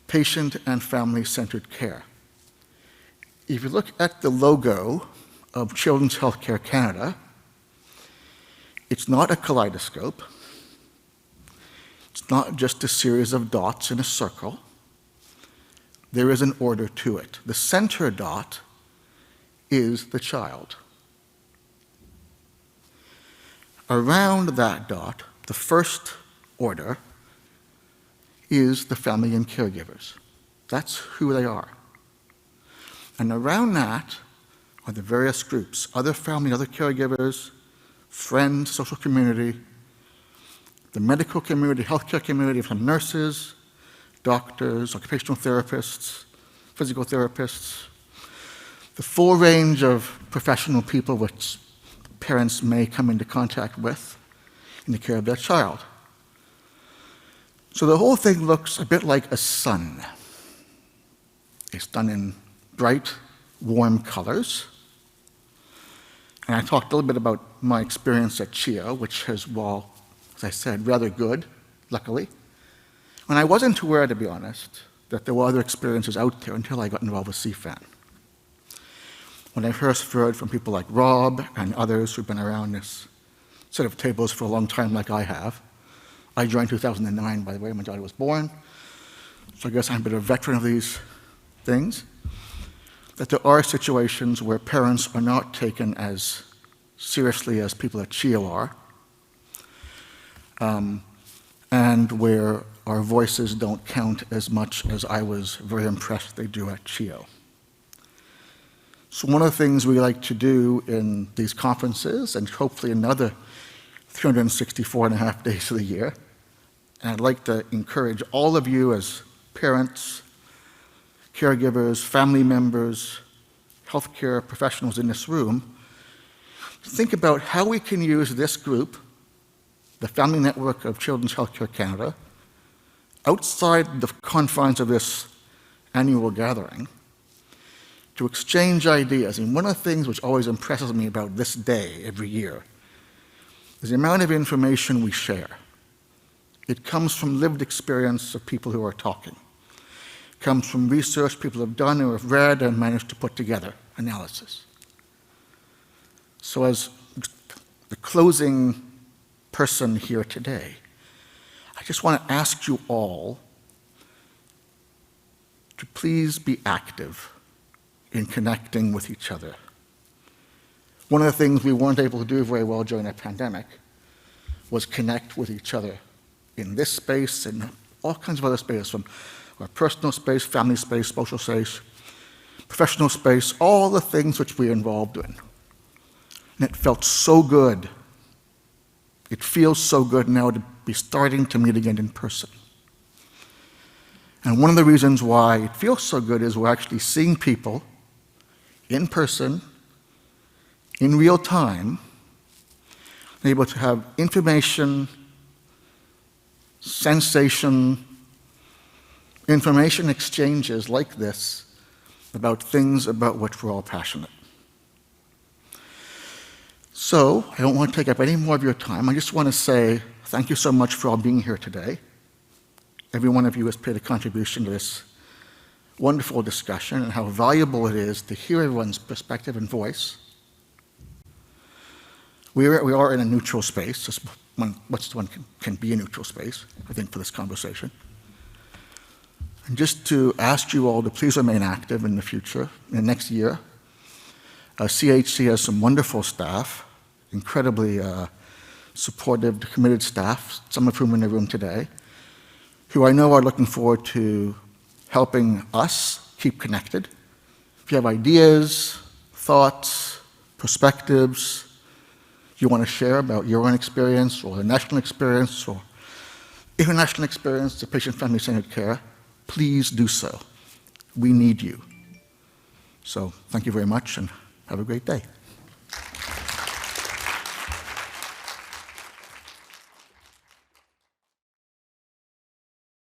patient and family-centered care. If you look at the logo of Children's Healthcare Canada, it's not a kaleidoscope. It's not just a series of dots in a circle. There is an order to it. The center dot is the child. Around that dot, the first order is the family and caregivers. That's who they are. And around that are the various groups, other family, other caregivers, friends, social community, the medical community, healthcare community from nurses, doctors, occupational therapists, physical therapists, the full range of professional people which parents may come into contact with in the care of their child. So the whole thing looks a bit like a sun. It's done in bright, warm colors. And I talked a little bit about my experience at CHIO, which has, well, as I said, rather good, luckily. And I wasn't aware, to be honest, that there were other experiences out there until I got involved with CFAN. When I first heard from people like Rob and others who've been around this set of tables for a long time like I have, I joined 2009, by the way, my daughter was born, so I guess I'm a bit of a veteran of these things, that there are situations where parents are not taken as seriously as people at CHIO are, and where our voices don't count as much as I was very impressed they do at CHIO. So one of the things we like to do in these conferences, and hopefully another 364 and a half days of the year, and I'd like to encourage all of you as parents, caregivers, family members, healthcare professionals in this room, to think about how we can use this group, the Family Network of Children's Healthcare Canada, outside the confines of this annual gathering, to exchange ideas. And one of the things which always impresses me about this day every year is the amount of information we share. It comes from lived experience of people who are talking. It comes from research people have done or have read and managed to put together, analysis. So as the closing person here today, I just want to ask you all to please be active in connecting with each other. One of the things we weren't able to do very well during the pandemic was connect with each other in this space and all kinds of other spaces, from our personal space, family space, social space, professional space, all the things which we're involved in. And it felt so good. It feels so good now to be starting to meet again in person. And one of the reasons why it feels so good is we're actually seeing people in person, in real time, and able to have information, sensation, information exchanges like this about things about which we're all passionate. So, I don't want to take up any more of your time. I just want to say thank you so much for all being here today. Every one of you has paid a contribution to this wonderful discussion and how valuable it is to hear everyone's perspective and voice. We are in a neutral space. One can be a neutral space, I think, for this conversation. And just to ask you all to please remain active in the future, in the next year. CHC has some wonderful staff, incredibly supportive, committed staff, some of whom are in the room today, who I know are looking forward to helping us keep connected. If you have ideas, thoughts, perspectives you want to share about your own experience or the national experience or international experience of patient-family centered care, please do so. We need you. So thank you very much and have a great day.